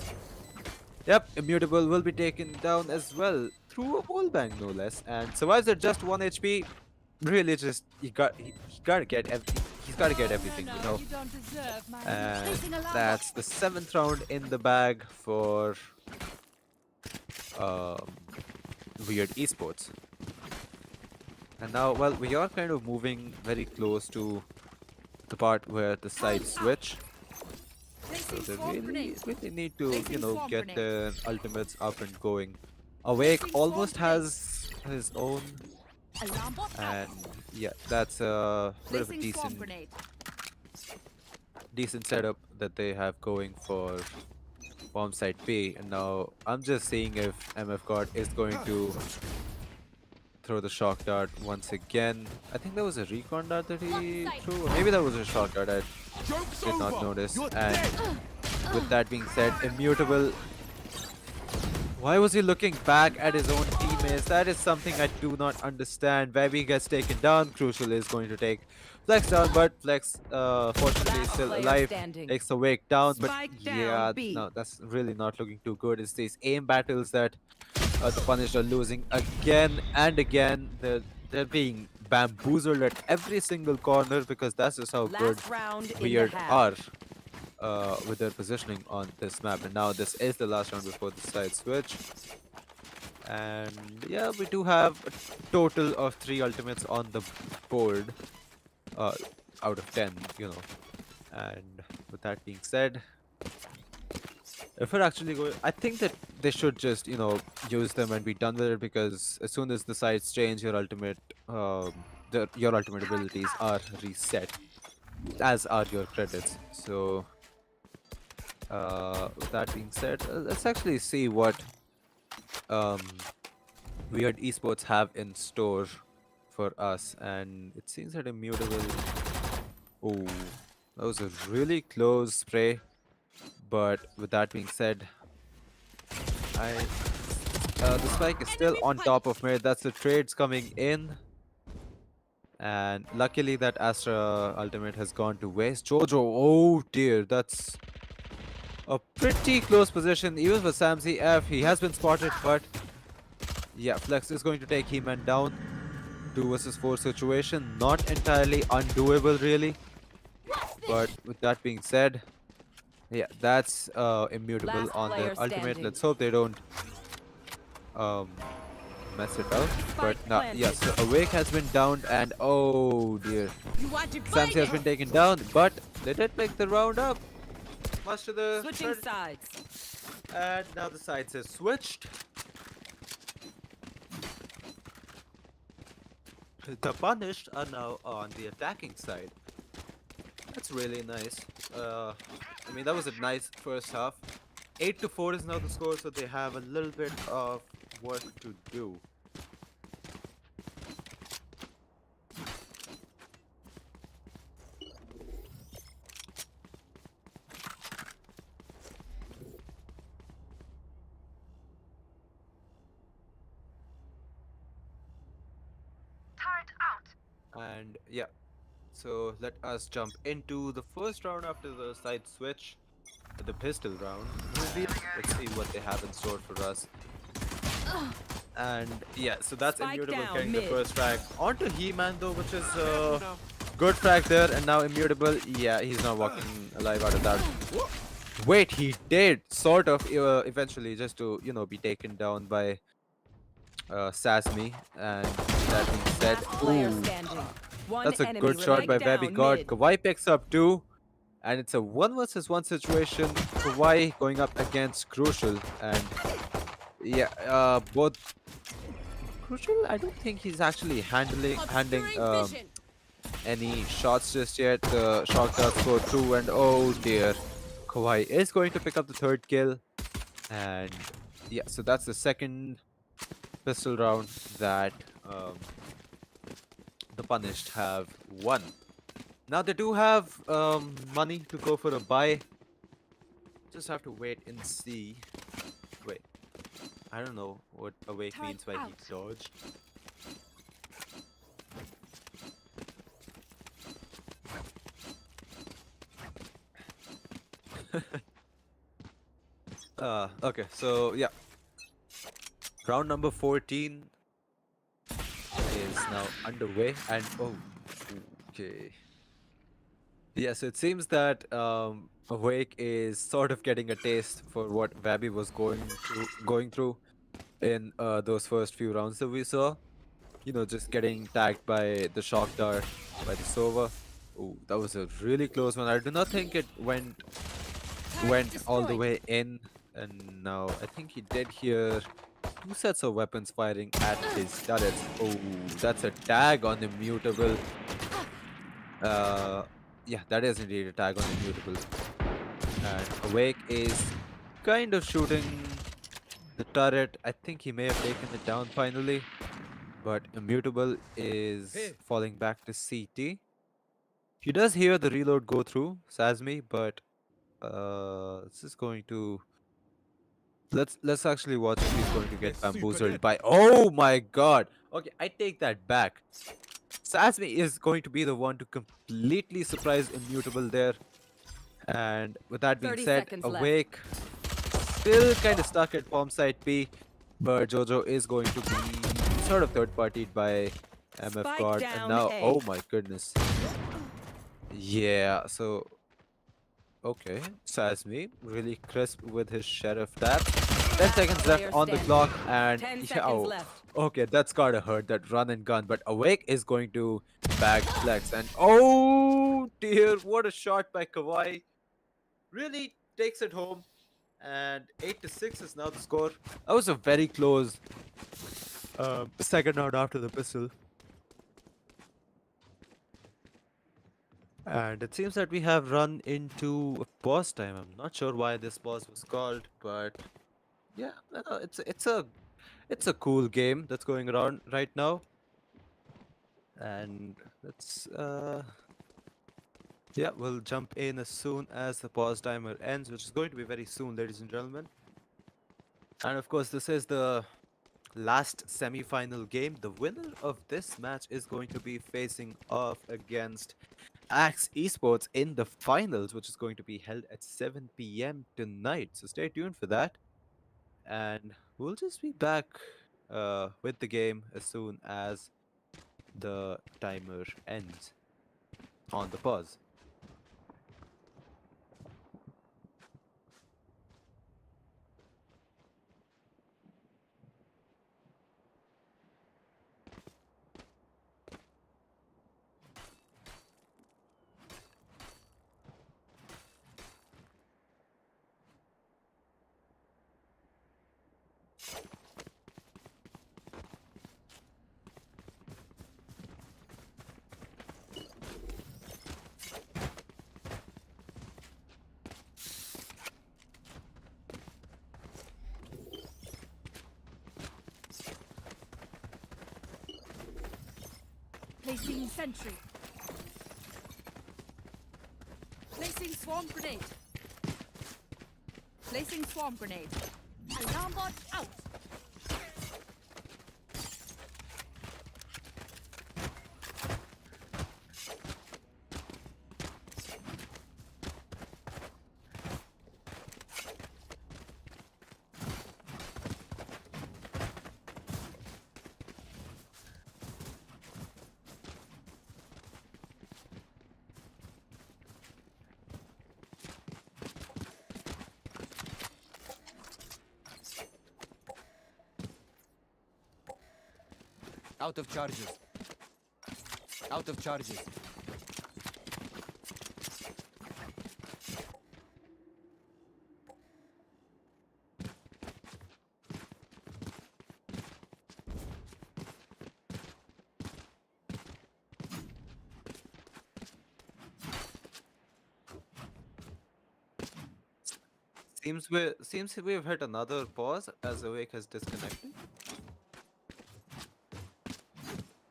[SPEAKER 2] yep, Immutable will be taken down as well through a wall bang, no less, and survives at just 1 HP. Really, just he gotta get everything. He's gotta get everything, you know.
[SPEAKER 4] You don't deserve my
[SPEAKER 2] And that's the 7th round in the bag for Weird Esports. And now, well, we are kind of moving very close to the part where the sides switch. So they really need to, get their ultimates up and going. Awake almost has his own,
[SPEAKER 4] alarm bot out.
[SPEAKER 2] and yeah, that's a bit of a
[SPEAKER 4] Placing swarm
[SPEAKER 2] decent
[SPEAKER 4] grenade.
[SPEAKER 2] setup that they have going for bomb site B. And now I'm just seeing if MF God is going to throw the shock dart once again. I think that was a recon dart that he threw, or maybe that was a shock dart. I did not notice. And with that being said, Immutable, why was he looking back at his own teammates? That is something I do not understand. Webby gets taken down. Crucial is going to take Flex down, but Flex fortunately is still
[SPEAKER 3] player
[SPEAKER 2] alive.
[SPEAKER 3] standing.
[SPEAKER 2] Takes Awake down, but
[SPEAKER 3] Spike down,
[SPEAKER 2] yeah,
[SPEAKER 3] B.
[SPEAKER 2] no, that's really not looking too good. It's these aim battles that the Punish are losing again and again. They're being bamboozled at every single corner, because that's just how good
[SPEAKER 3] Last round in the
[SPEAKER 2] Weird
[SPEAKER 3] half.
[SPEAKER 2] are with their positioning on this map. And now this is the last round before the side switch. And yeah, we do have a total of 3 ultimates on the board, out of 10, And with that being said, if we're actually going, I think that they should just, use them and be done with it, because as soon as the sides change, your ultimate abilities are reset, as are your credits. So, with that being said, let's actually see what Weird Esports have in store for us. And it seems that Immutable. Oh, that was a really close spray. But with that being said, the spike is still on top of mid. That's the trades coming in. And luckily that Astra ultimate has gone to waste. Jojo, oh dear, that's a pretty close position. Even for Samsey F, he has been spotted, but yeah, Flex is going to take He-Man down. 2 versus 4 situation. Not entirely undoable, really. But with that being said, yeah, that's Immutable
[SPEAKER 3] Last
[SPEAKER 2] on their
[SPEAKER 3] player
[SPEAKER 2] ultimate.
[SPEAKER 3] standing.
[SPEAKER 2] Let's hope they don't um mess it up. But
[SPEAKER 3] Spike
[SPEAKER 2] now,
[SPEAKER 3] planted.
[SPEAKER 2] yeah, so Awake has been downed, and oh dear,
[SPEAKER 6] You are
[SPEAKER 2] Samsi has
[SPEAKER 6] divided.
[SPEAKER 2] been taken down. But they did make the round up, much to the
[SPEAKER 3] Switching
[SPEAKER 2] credit.
[SPEAKER 3] sides.
[SPEAKER 2] And now the sides have switched. The Punished are now on the attacking side. That's really nice. I mean, that was a nice first half. 8-4 is now the score, so they have a little bit of work to do. And yeah, so let us jump into the first round after the side switch, the pistol round. Let's see what they have in store for us. And yeah, so that's
[SPEAKER 3] Spike
[SPEAKER 2] Immutable
[SPEAKER 3] down,
[SPEAKER 2] getting the
[SPEAKER 3] mid.
[SPEAKER 2] first frag onto He-Man though, which is good frag there, and now Immutable, yeah, he's not walking alive out of that. Wait, he did sort of eventually, just to be taken down by Sasmi. And that being said,
[SPEAKER 3] Last player
[SPEAKER 2] ooh,
[SPEAKER 3] standing. One
[SPEAKER 2] that's a
[SPEAKER 3] enemy
[SPEAKER 2] good shot by
[SPEAKER 3] remaining.
[SPEAKER 2] Baby
[SPEAKER 3] Down
[SPEAKER 2] God.
[SPEAKER 3] mid.
[SPEAKER 2] Kawhi picks up two, and it's a 1 versus 1 situation. Kawhi going up against Crucial, and yeah, both Crucial. I don't think he's actually handling
[SPEAKER 6] Obscuring vision.
[SPEAKER 2] any shots just yet. The shot does go through, and oh dear, Kawhi is going to pick up the third kill, and yeah, so that's the second pistol round that the Punished have won. Now they do have money to go for a buy. Just have to wait and see. Wait, I don't know what Awake
[SPEAKER 4] Turret
[SPEAKER 2] means by he
[SPEAKER 4] out.
[SPEAKER 2] dodged. Okay, so yeah, round number 14 is now underway, and oh, okay. Yeah, so it seems that Awake is sort of getting a taste for what Vabi was going through in those first few rounds that we saw. Just getting tagged by the shock dart, by the Sova. Oh, that was a really close one. I do not think it went all the way in, and now I think he did hear two sets of weapons firing at his turrets. Oh, that's a tag on Immutable. Uh, yeah, that is indeed a tag on Immutable. And Awake is kind of shooting the turret. I think he may have taken it down finally, but Immutable is falling back to CT. He does hear the reload go through Sasmi, but this is going to let's actually watch if he's going to get bamboozled by. Oh my god! Okay, I take that back. Sasmi is going to be the one to completely surprise Immutable there. And with that being
[SPEAKER 3] 30
[SPEAKER 2] said,
[SPEAKER 3] seconds left.
[SPEAKER 2] Awake still kind of stuck at bomb site B, but Jojo is going to be sort of third-partied by MF
[SPEAKER 3] Spike
[SPEAKER 2] God. And
[SPEAKER 3] down
[SPEAKER 2] now,
[SPEAKER 3] A.
[SPEAKER 2] oh my goodness. Yeah, so okay, Sasmi really crisp with his sheriff tap. 10 seconds
[SPEAKER 3] Player
[SPEAKER 2] left on the
[SPEAKER 3] standing.
[SPEAKER 2] clock, and
[SPEAKER 3] 10
[SPEAKER 2] yeah,
[SPEAKER 3] seconds
[SPEAKER 2] oh,
[SPEAKER 3] left.
[SPEAKER 2] okay, that's gotta hurt, that run and gun. But Awake is going to bag flex, and oh dear, what a shot by Kawhi! Really takes it home, and 8-6 is now the score. That was a very close second round after the pistol. And it seems that we have run into a pause time. I'm not sure why this pause was called, but yeah, it's a cool game that's going around right now. And let's yeah, we'll jump in as soon as the pause timer ends, which is going to be very soon, ladies and gentlemen. And of course, this is the last semi-final game. The winner of this match is going to be facing off against Axe Esports in the finals, which is going to be held at 7 p.m. tonight. So stay tuned for that. And we'll just be back with the game as soon as the timer ends on the pause.
[SPEAKER 4] Placing sentry. Placing swarm grenade. Placing swarm grenade. Alarm bot out.
[SPEAKER 5] Out of charges. Out of charges.
[SPEAKER 2] Seems we've hit another pause as Awake has disconnected.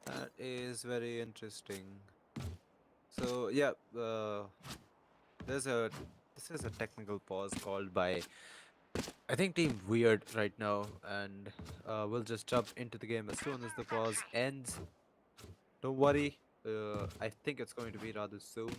[SPEAKER 2] That is very interesting. So yeah, there's a this is a technical pause called by I think Team Weird right now, and we'll just jump into the game as soon as the pause ends. Don't worry, I think it's going to be rather soon.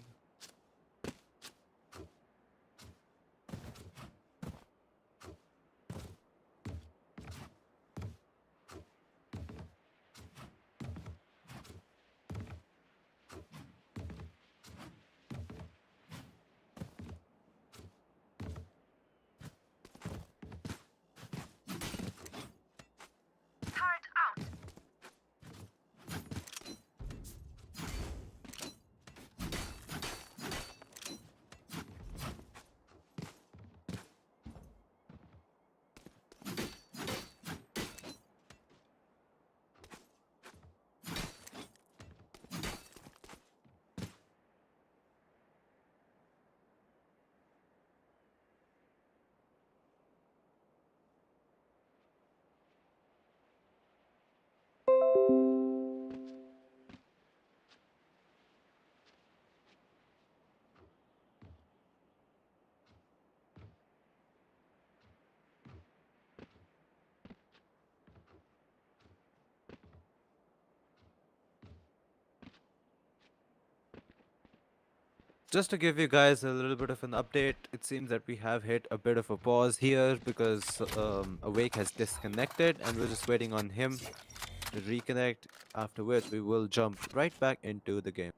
[SPEAKER 2] Just to give you guys a little bit of an update, it seems that we have hit a bit of a pause here because Awake has disconnected and we're just waiting on him to reconnect, after which we will jump right back into the game.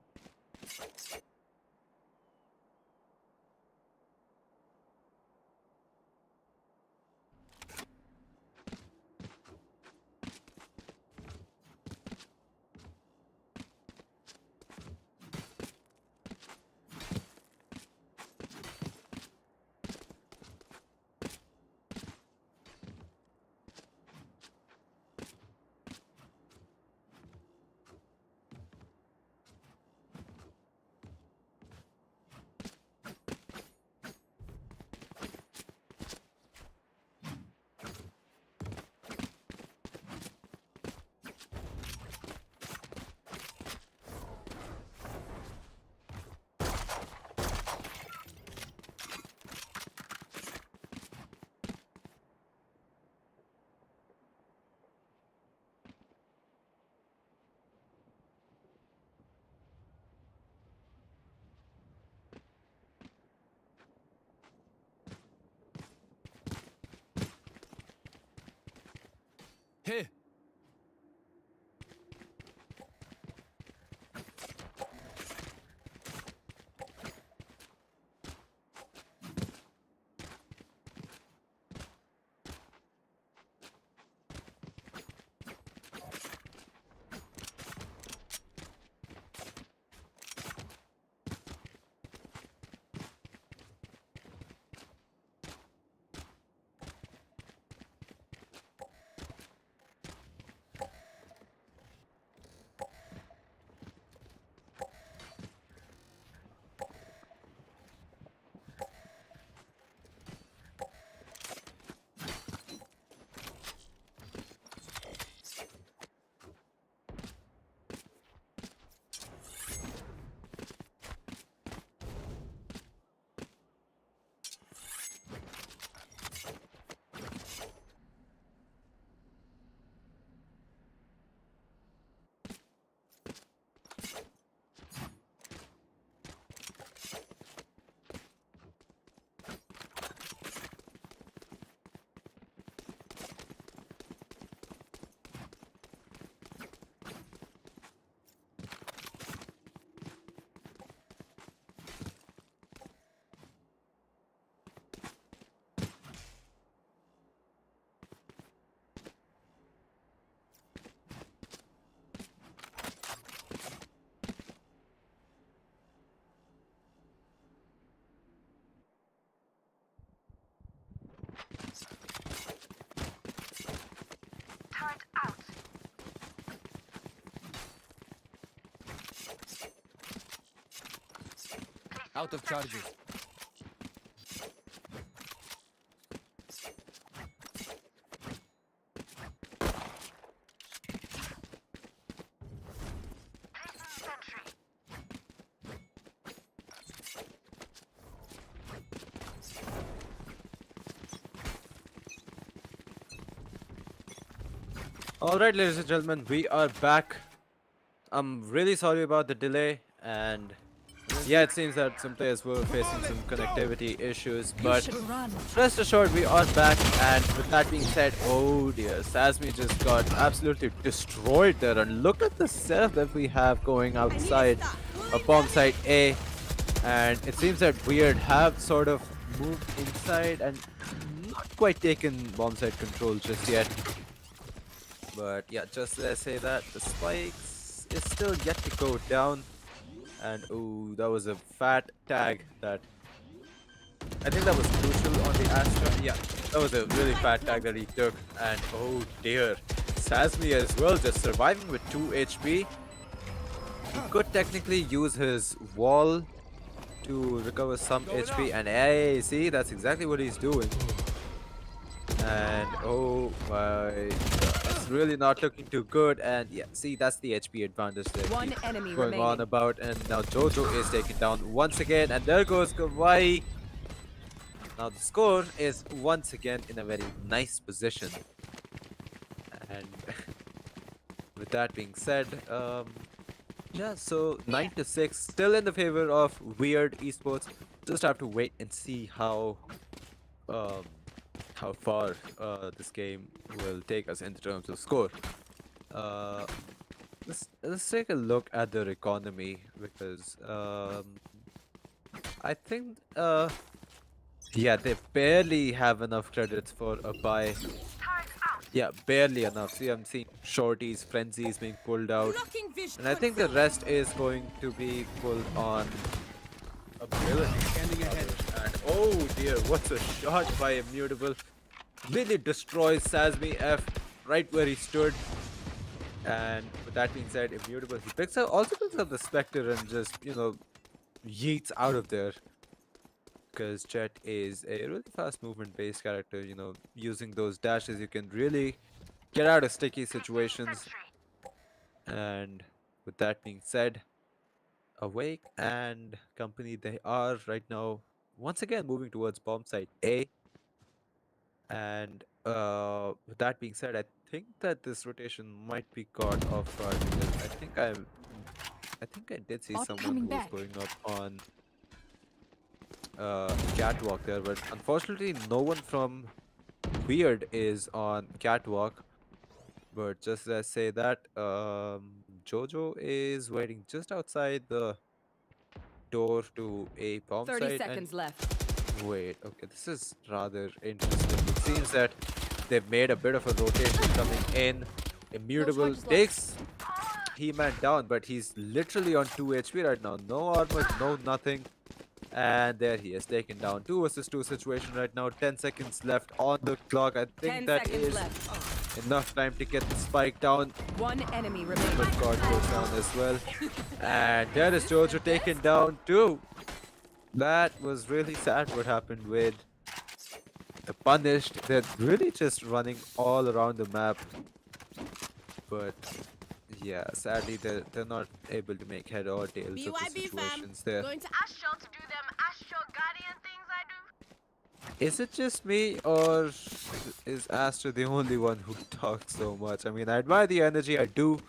[SPEAKER 5] Here. Out of charges.
[SPEAKER 2] Alright, ladies and gentlemen, we are back. I'm really sorry about the delay, and yeah, it seems that some players were facing some connectivity issues, but rest assured, we are back. And with that being said, oh dear, Sasmi just got absolutely destroyed there. And look at the setup that we have going outside a bomb site A. And it seems that Weird have sort of moved inside and not quite taken bomb site control just yet. But yeah, just as I say that, the spikes is still yet to go down. And oh, that was a fat tag that I think that was crucial on the Astra. Yeah, that was a really fat tag that he took. And oh dear, Sasmi as well, just surviving with 2 HP. He could technically use his wall to recover some HP. And hey, see, that's exactly what he's doing. And oh my god, it's really not looking too good. And yeah, see, that's the HP advantage that
[SPEAKER 3] One
[SPEAKER 2] he's
[SPEAKER 3] enemy
[SPEAKER 2] going on
[SPEAKER 3] remaining.
[SPEAKER 2] about. And now Jojo is taken down once again, and there goes Kawaii. Now the score is once again in a very nice position. And with that being said, yeah, so 9-6, still in the favor of Weird Esports. Just have to wait and see um, how far this game will take us in terms of score. Uh, let's take a look at their economy, because I think yeah, they barely have enough credits for a buy. Yeah, barely enough. See, I'm seeing shorties, frenzies being pulled out,
[SPEAKER 6] Blocking vision.
[SPEAKER 2] and I think the rest is going to be pulled on ability. And oh dear, what's a shot by Immutable! Really destroys Sasmi F right where he stood. And with that being said, Immutable, he also picks up the Spectre and just, yeets out of there. Because Jet is a really fast movement based character, using those dashes you can really get out of sticky situations. And with that being said, Awake and company, they are right now once again moving towards bomb site A. And with that being said, I think that this rotation might be caught off guard, because I think I did see
[SPEAKER 4] Bot
[SPEAKER 2] someone
[SPEAKER 4] coming
[SPEAKER 2] who was
[SPEAKER 4] back.
[SPEAKER 2] going up on catwalk there, but unfortunately no one from Weird is on catwalk. But just as I say that, Jojo is waiting just outside the door to a bomb
[SPEAKER 3] 30
[SPEAKER 2] site. And
[SPEAKER 3] seconds left.
[SPEAKER 2] wait, okay, this is rather interesting. It seems that they've made a bit of a rotation coming in. Immutable
[SPEAKER 4] charges left.
[SPEAKER 2] takes He-Man down, but he's literally on 2 HP right now. No armor, no nothing. And there he is, taken down. 2 versus 2 situation right now. 10 seconds left on the clock. I
[SPEAKER 3] 10
[SPEAKER 2] think that
[SPEAKER 3] seconds
[SPEAKER 2] is
[SPEAKER 3] left.
[SPEAKER 2] enough time to get the spike down.
[SPEAKER 3] One enemy remaining.
[SPEAKER 2] But God goes down as well. And there is Jojo taken down too. That was really sad what happened with the Punished. They're really just running all around the map. But yeah, sadly they're not able to make head or tails of the
[SPEAKER 6] BYB fam.
[SPEAKER 2] situations there.
[SPEAKER 6] Going to
[SPEAKER 7] Astral to do them Astral Guardian things I do.
[SPEAKER 2] Is it just me, or is Astra the only one who talks so much? I mean, I admire the energy, I do.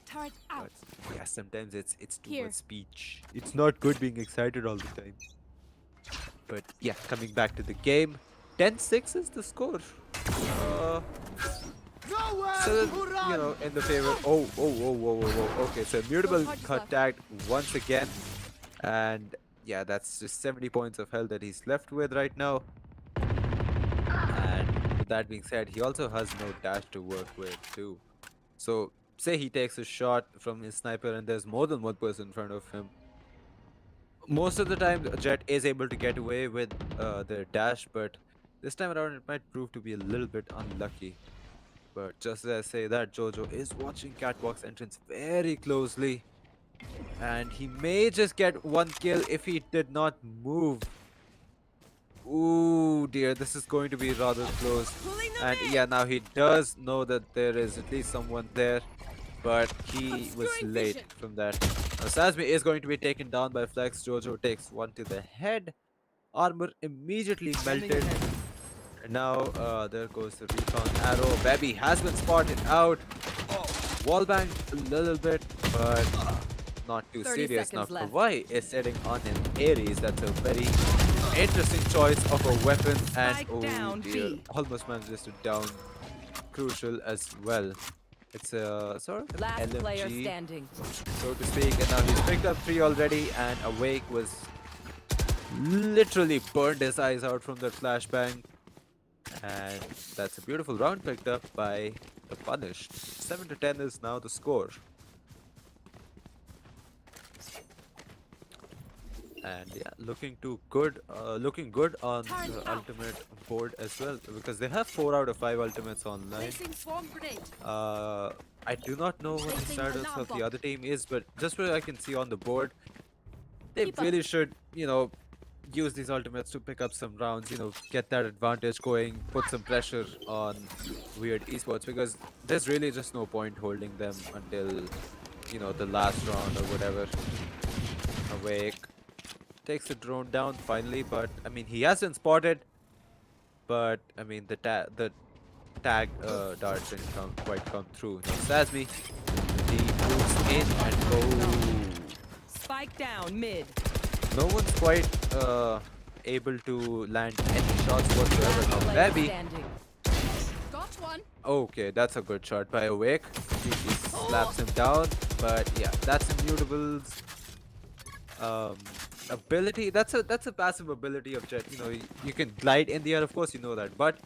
[SPEAKER 4] Turret out.
[SPEAKER 2] But yeah, sometimes it's too
[SPEAKER 4] Here.
[SPEAKER 2] much speech. It's not good being excited all the time. But yeah, coming back to the game, 10-6 is the score. So in the favor. Oh, whoa. Okay, so Immutable
[SPEAKER 4] charges
[SPEAKER 2] got
[SPEAKER 4] left.
[SPEAKER 2] tagged once again, and yeah, that's just 70 points of health that he's left with right now. And with that being said, he also has no dash to work with too. So say he takes a shot from his sniper and there's more than one person in front of him. Most of the time, Jet is able to get away with their dash, but this time around it might prove to be a little bit unlucky. But just as I say that, Jojo is watching Catwalk's entrance very closely. And he may just get one kill if he did not move. Ooh dear, this is going to be rather close.
[SPEAKER 6] Pulling them
[SPEAKER 2] And
[SPEAKER 6] in.
[SPEAKER 2] yeah, now he does know that there is at least someone there, but he was
[SPEAKER 6] Obscuring
[SPEAKER 2] late
[SPEAKER 6] vision.
[SPEAKER 2] from that. Now Sasmi is going to be taken down by Flex. Jojo takes one to the head. Armor immediately
[SPEAKER 5] Scanning
[SPEAKER 2] melted.
[SPEAKER 5] ahead.
[SPEAKER 2] And now there goes the recon arrow. Baby has been spotted out. Wallbang a little bit, but not too
[SPEAKER 3] 30
[SPEAKER 2] serious. Now
[SPEAKER 3] seconds left.
[SPEAKER 2] Kawhi is setting on an Ares. That's a very interesting choice of a weapon. And
[SPEAKER 3] Spike
[SPEAKER 2] oh
[SPEAKER 3] down
[SPEAKER 2] dear,
[SPEAKER 3] B.
[SPEAKER 2] almost manages to down Crucial as well. It's a sort of
[SPEAKER 3] Last player
[SPEAKER 2] LMG,
[SPEAKER 3] standing.
[SPEAKER 2] so to speak. And now he's picked up 3 already, and Awake was literally burned his eyes out from that flashbang. And that's a beautiful round picked up by the Punished. 7 to 10 is now the score. And yeah, looking good on
[SPEAKER 6] Turret
[SPEAKER 2] the
[SPEAKER 6] out.
[SPEAKER 2] ultimate board as well, because they have 4 out of 5 ultimates online.
[SPEAKER 6] Placing swarm grenade.
[SPEAKER 2] I do not know what the
[SPEAKER 6] Placing
[SPEAKER 2] status
[SPEAKER 6] alarm
[SPEAKER 2] of the
[SPEAKER 6] bot.
[SPEAKER 2] other team is, but just what I can see on the board, they
[SPEAKER 6] Keep up.
[SPEAKER 2] really should, use these ultimates to pick up some rounds, get that advantage going, put some pressure on Weird Esports, because there's really just no point holding them until, the last round or whatever. Awake takes the drone down finally, but I mean, he hasn't spotted, but I mean, the tag dart didn't quite come through. Now Sasmi, he moves in and oh,
[SPEAKER 3] Spike down mid.
[SPEAKER 2] no one's quite able to land any shots whatsoever.
[SPEAKER 3] Last
[SPEAKER 2] Now
[SPEAKER 3] player
[SPEAKER 2] Baby,
[SPEAKER 3] standing.
[SPEAKER 6] Got one.
[SPEAKER 2] okay, that's a good shot by Awake. He slaps him down, but yeah, that's immutables. Ability, that's a passive ability of Jet. You can glide in the air, of course, you know that. But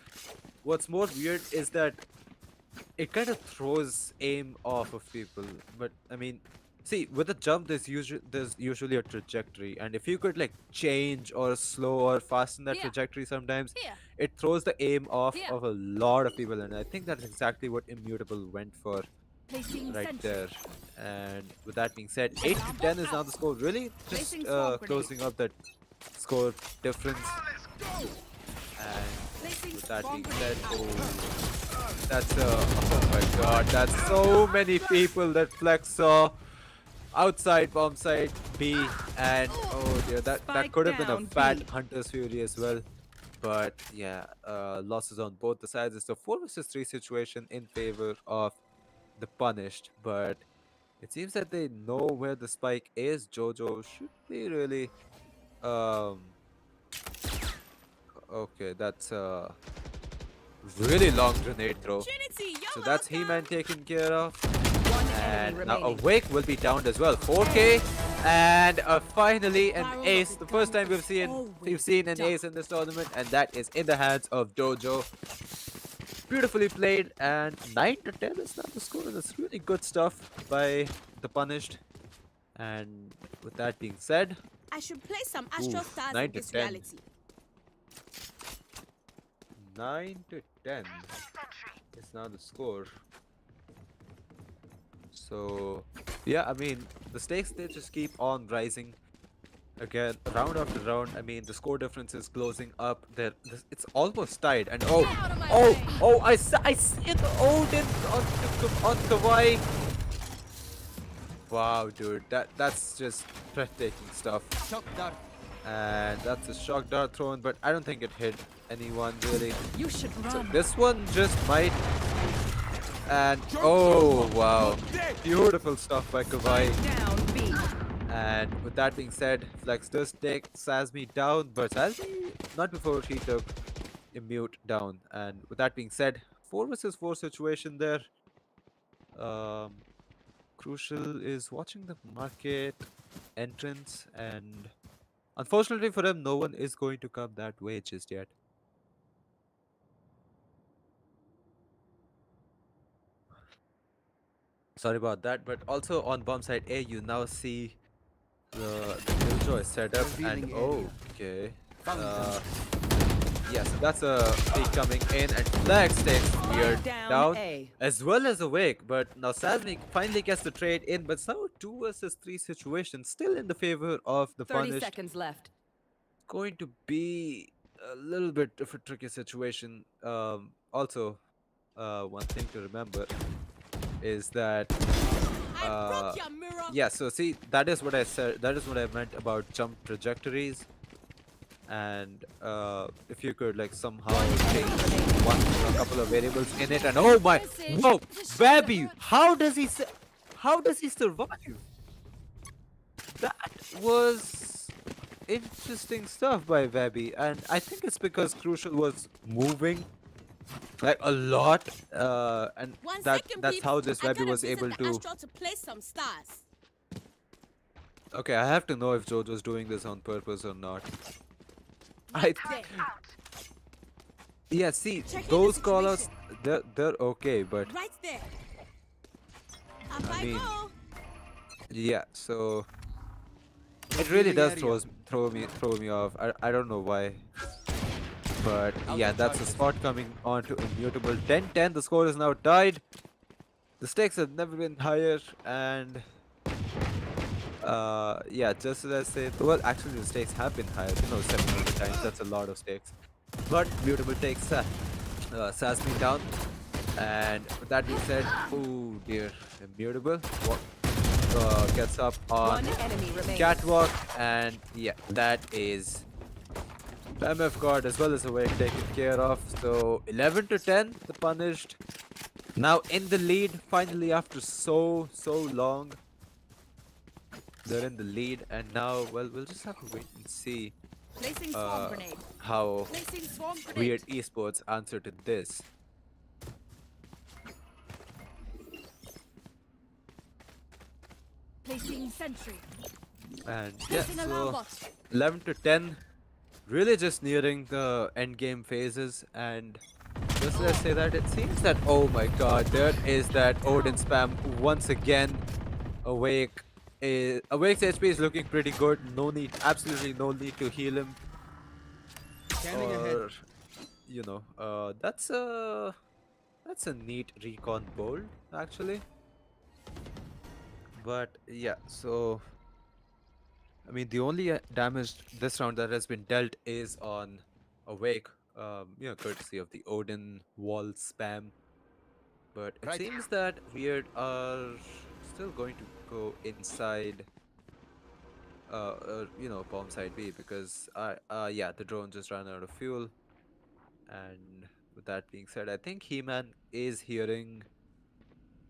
[SPEAKER 2] what's more weird is that it kind of throws aim off of people. But I mean, see, with a jump, there's usually a trajectory, and if you could like change or slow or fasten that
[SPEAKER 6] Here.
[SPEAKER 2] trajectory, sometimes
[SPEAKER 6] Here.
[SPEAKER 2] it throws the aim off
[SPEAKER 6] Here.
[SPEAKER 2] of a lot of people, and I think that's exactly what Immutable went for
[SPEAKER 6] Placing
[SPEAKER 2] right
[SPEAKER 6] sentry.
[SPEAKER 2] there. And with that being said, 8 to 10 is now the score. Really just
[SPEAKER 6] Placing swarm grenade.
[SPEAKER 2] closing up that score difference. And
[SPEAKER 6] Placing
[SPEAKER 2] with that
[SPEAKER 6] swarm
[SPEAKER 2] being
[SPEAKER 6] grenade
[SPEAKER 2] said,
[SPEAKER 6] out.
[SPEAKER 2] oh my god, that's so many people that Flex saw outside bomb site B. And oh dear, that
[SPEAKER 3] Spike
[SPEAKER 2] could have been a
[SPEAKER 3] down
[SPEAKER 2] fat
[SPEAKER 3] B.
[SPEAKER 2] Hunter's Fury as well. But yeah, losses on both the sides. It's a 4 versus 3 situation in favor of the Punished, but it seems that they know where the spike is. Jojo should be really okay, that's a really long grenade throw.
[SPEAKER 6] Trinity,
[SPEAKER 2] So
[SPEAKER 6] you're
[SPEAKER 2] that's
[SPEAKER 6] welcome.
[SPEAKER 2] He-Man taken care of.
[SPEAKER 3] One
[SPEAKER 2] And
[SPEAKER 3] enemy
[SPEAKER 2] now
[SPEAKER 3] remaining.
[SPEAKER 2] Awake will be downed as well. 4K, and finally an
[SPEAKER 6] Viral
[SPEAKER 2] ace.
[SPEAKER 6] of
[SPEAKER 2] The
[SPEAKER 6] the
[SPEAKER 2] first
[SPEAKER 6] gun
[SPEAKER 2] time we've
[SPEAKER 6] is
[SPEAKER 2] seen
[SPEAKER 6] always
[SPEAKER 2] an
[SPEAKER 6] dark.
[SPEAKER 2] ace in this tournament, and that is in the hands of Dojo. Beautifully played, and 9 to 10 is now the score. That's really good stuff by the Punished. And with that being said,
[SPEAKER 6] I should play some Astral
[SPEAKER 2] Oof,
[SPEAKER 6] Stars
[SPEAKER 2] 9
[SPEAKER 6] in
[SPEAKER 2] to
[SPEAKER 6] this
[SPEAKER 2] 10.
[SPEAKER 6] reality.
[SPEAKER 2] 9 to 10 is now the score. So yeah, I mean, the stakes, they just keep on rising again round after round. I mean, the score difference is closing up there. It's almost tied, and
[SPEAKER 6] Get out of my way.
[SPEAKER 2] I see it. Oh, then on Kawhi. Wow, dude, that's just breathtaking stuff.
[SPEAKER 5] Shock dart.
[SPEAKER 2] And that's a shock dart thrown, but I don't think it hit anyone really.
[SPEAKER 3] You should
[SPEAKER 2] So
[SPEAKER 3] run.
[SPEAKER 2] this one just might. And oh wow, beautiful stuff by Kawhi.
[SPEAKER 3] Down B.
[SPEAKER 2] And with that being said, Flex does take Sasmi down, but Sasmi not before he took Immute down. And with that being said, 4 versus 4 situation there. Crucial is watching the market entrance, and unfortunately for him, no one is going to come that way just yet. Sorry about that, but also on bomb side A, you now see the Killjoy setup, and
[SPEAKER 5] Revealing area.
[SPEAKER 2] okay,
[SPEAKER 5] Found them.
[SPEAKER 2] yeah, so that's a peak coming in, and Flex takes weird
[SPEAKER 3] Down
[SPEAKER 2] down,
[SPEAKER 3] A.
[SPEAKER 2] as well as Awake. But now Saznik finally gets the trade in, but it's now a 2 versus 3 situation, still in the favor of the
[SPEAKER 3] 30
[SPEAKER 2] punished.
[SPEAKER 3] seconds left.
[SPEAKER 2] Going to be a little bit of a tricky situation. Also, one thing to remember is that
[SPEAKER 6] I
[SPEAKER 2] uh,
[SPEAKER 6] broke your mirror.
[SPEAKER 2] yeah, so see, that is what I said. That is what I meant about jump trajectories. And if you could like somehow change a couple of variables in it, and oh my, whoa, Babby, how does he survive? That was interesting stuff by Webby, and I think it's because Crucial was moving like a lot, and
[SPEAKER 6] One
[SPEAKER 2] that's
[SPEAKER 6] second,
[SPEAKER 2] that's
[SPEAKER 6] peeps.
[SPEAKER 2] how this
[SPEAKER 6] I
[SPEAKER 2] Webby
[SPEAKER 6] gotta
[SPEAKER 2] was
[SPEAKER 6] visit
[SPEAKER 2] able
[SPEAKER 6] the
[SPEAKER 2] to.
[SPEAKER 6] Astro to play some stars.
[SPEAKER 2] Okay, I have to know if Jojo's doing this on purpose or not. I
[SPEAKER 6] Right
[SPEAKER 2] th-
[SPEAKER 6] there.
[SPEAKER 2] yeah, see,
[SPEAKER 6] Checking the
[SPEAKER 2] those callouts,
[SPEAKER 6] situation.
[SPEAKER 2] they're okay, but
[SPEAKER 6] Right there. Up
[SPEAKER 2] I
[SPEAKER 6] I
[SPEAKER 2] mean,
[SPEAKER 6] go.
[SPEAKER 2] yeah, so it
[SPEAKER 5] Reveal
[SPEAKER 2] really
[SPEAKER 5] the
[SPEAKER 2] does
[SPEAKER 5] area.
[SPEAKER 2] throw me off. I don't know why. But
[SPEAKER 5] Out
[SPEAKER 2] yeah,
[SPEAKER 5] of
[SPEAKER 2] that's a
[SPEAKER 5] charges.
[SPEAKER 2] spot coming on to Immutable. 10-10, the score is now tied. The stakes have never been higher, and yeah, just as I said, well, actually the stakes have been higher, 700 times, that's a lot of stakes. But Mutable takes Sasmi down, and with that being said, oh dear, Immutable gets up on
[SPEAKER 3] One enemy remaining.
[SPEAKER 2] Catwalk, and yeah, that is MF God as well as Awake taken care of. So 11 to 10, the punished. Now in the lead, finally after so long. They're in the lead, and now, well, we'll just have to wait and see
[SPEAKER 6] Placing swarm grenade.
[SPEAKER 2] how
[SPEAKER 6] Placing swarm grenade.
[SPEAKER 2] Weird Esports answer to this.
[SPEAKER 6] Placing sentry.
[SPEAKER 2] And yeah,
[SPEAKER 6] Placing alarm
[SPEAKER 2] so
[SPEAKER 6] bot.
[SPEAKER 2] 11 to 10, really just nearing the end game phases, and just let's say that it seems that, oh my god, there is that Odin spam once again. Awake Awake's HP is looking pretty good. No need, absolutely no need to heal him.
[SPEAKER 5] Scanning ahead.
[SPEAKER 2] Or, that's a neat recon bold actually. But yeah, so I mean, the only damage this round that has been dealt is on Awake, courtesy of the Odin wall spam. But it
[SPEAKER 5] Right.
[SPEAKER 2] seems that Weird are still going to go inside, bomb side B, because yeah, the drone just ran out of fuel. And with that being said, I think He-Man is hearing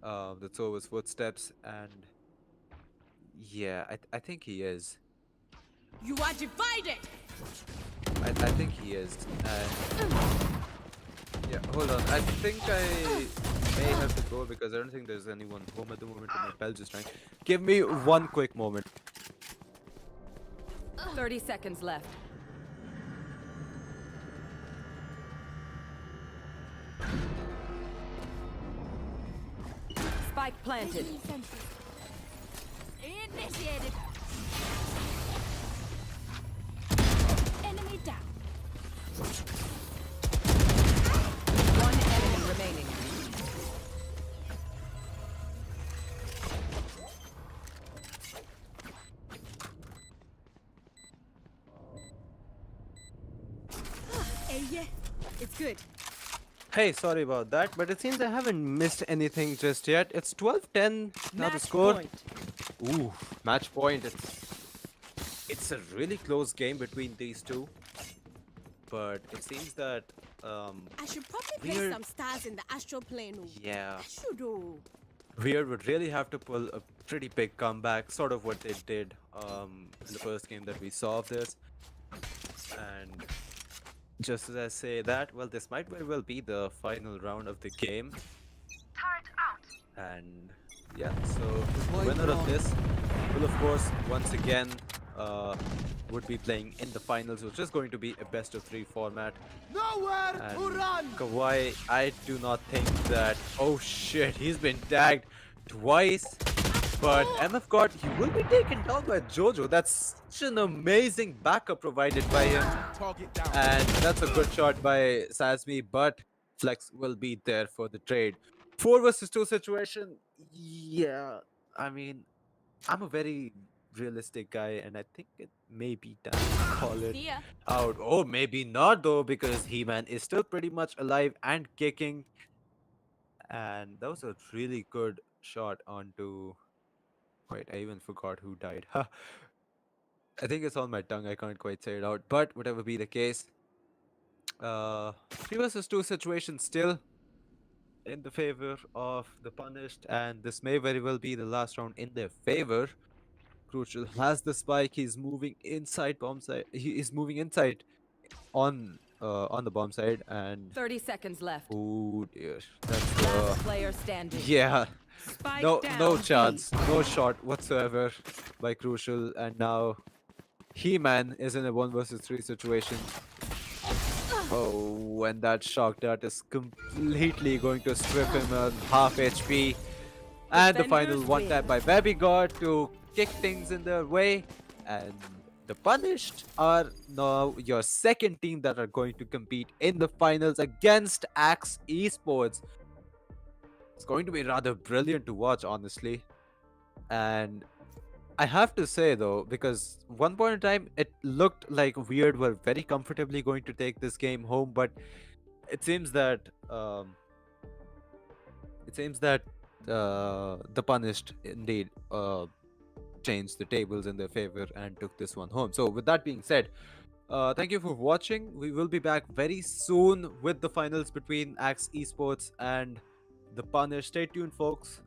[SPEAKER 2] the Zova's footsteps, and yeah, I think he is.
[SPEAKER 6] You are divided.
[SPEAKER 2] I think he is. And yeah, hold on. I think I may have to go because I don't think there's anyone home at the moment, and my bell just rang. Give me one quick moment.
[SPEAKER 3] 30 seconds left. Spike planted.
[SPEAKER 6] Placing sentry. Initiated. Enemy down.
[SPEAKER 3] One enemy remaining.
[SPEAKER 6] Yeah, it's good.
[SPEAKER 2] Hey, sorry about that, but it seems I haven't missed anything just yet. It's 12-10 now the
[SPEAKER 3] Match
[SPEAKER 2] score.
[SPEAKER 3] point.
[SPEAKER 2] Ooh, match point. It's a really close game between these two. But it seems that
[SPEAKER 6] I should probably place
[SPEAKER 2] Weird.
[SPEAKER 6] some stars in the astral plane.
[SPEAKER 2] yeah,
[SPEAKER 6] I should do.
[SPEAKER 2] Weird would really have to pull a pretty big comeback, sort of what they did in the first game that we saw of this. And just as I say that, well, this might very well be the final round of the game.
[SPEAKER 7] Turret out.
[SPEAKER 2] And yeah, so the
[SPEAKER 5] Deploying
[SPEAKER 2] winner of
[SPEAKER 5] drone.
[SPEAKER 2] this will, of course, once again would be playing in the finals, which is going to be a best of 3 format.
[SPEAKER 5] Nowhere
[SPEAKER 2] And
[SPEAKER 5] to run.
[SPEAKER 2] Kawhi, I do not think that. Oh shit, he's been tagged twice. But MF God, he will be taken down by Jojo. That's such an amazing backup provided by him.
[SPEAKER 5] Target down.
[SPEAKER 2] And that's a good shot by Sasmi, but Flex will be there for the trade. 4 versus 2 situation. Yeah, I mean, I'm a very realistic guy, and I think it may be time to call it
[SPEAKER 6] See ya.
[SPEAKER 2] out. Oh, maybe not though, because He-Man is still pretty much alive and kicking. And that was a really good shot onto. Wait, I even forgot who died. I think it's on my tongue. I can't quite say it out. But whatever be the case, 3 versus 2 situation still in the favor of the punished, and this may very well be the last round in their favor. Crucial has the spike. He's moving inside bomb side. He is moving inside on the bomb side, and
[SPEAKER 3] 30 seconds left.
[SPEAKER 2] oh dear, that's
[SPEAKER 3] Last player standing.
[SPEAKER 2] yeah.
[SPEAKER 3] Spike
[SPEAKER 2] No,
[SPEAKER 3] down.
[SPEAKER 2] no
[SPEAKER 3] B.
[SPEAKER 2] chance, no shot whatsoever by Crucial, and now He-Man is in a 1 versus 3 situation. Oh, and that shock dart is completely going to strip him on half HP. And the final
[SPEAKER 3] Defenders
[SPEAKER 2] one
[SPEAKER 3] win.
[SPEAKER 2] tap by Baby God to kick things in their way. And the punished are now your second team that are going to compete in the finals against Axe Esports. It's going to be rather brilliant to watch, honestly. And I have to say though, because one point in time it looked like Weird were very comfortably going to take this game home, but it seems that the punished indeed changed the tables in their favor and took this one home. So with that being said, thank you for watching. We will be back very soon with the finals between Axe Esports and the punished. Stay tuned, folks.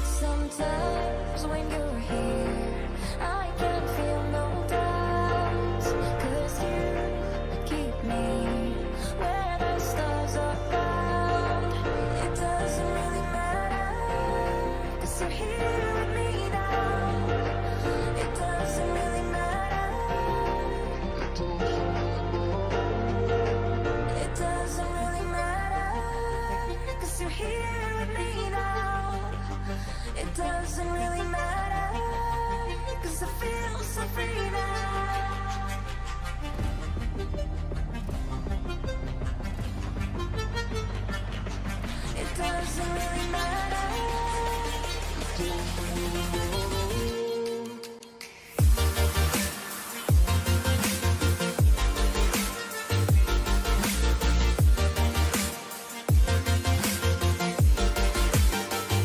[SPEAKER 8] Sometimes when you're here, I can feel no doubts, 'cause you keep me where the stars are found. It doesn't really matter, 'cause you're here with me now. It doesn't really matter. It doesn't really matter, 'cause you're here with me now. It doesn't really matter, 'cause I feel so free now.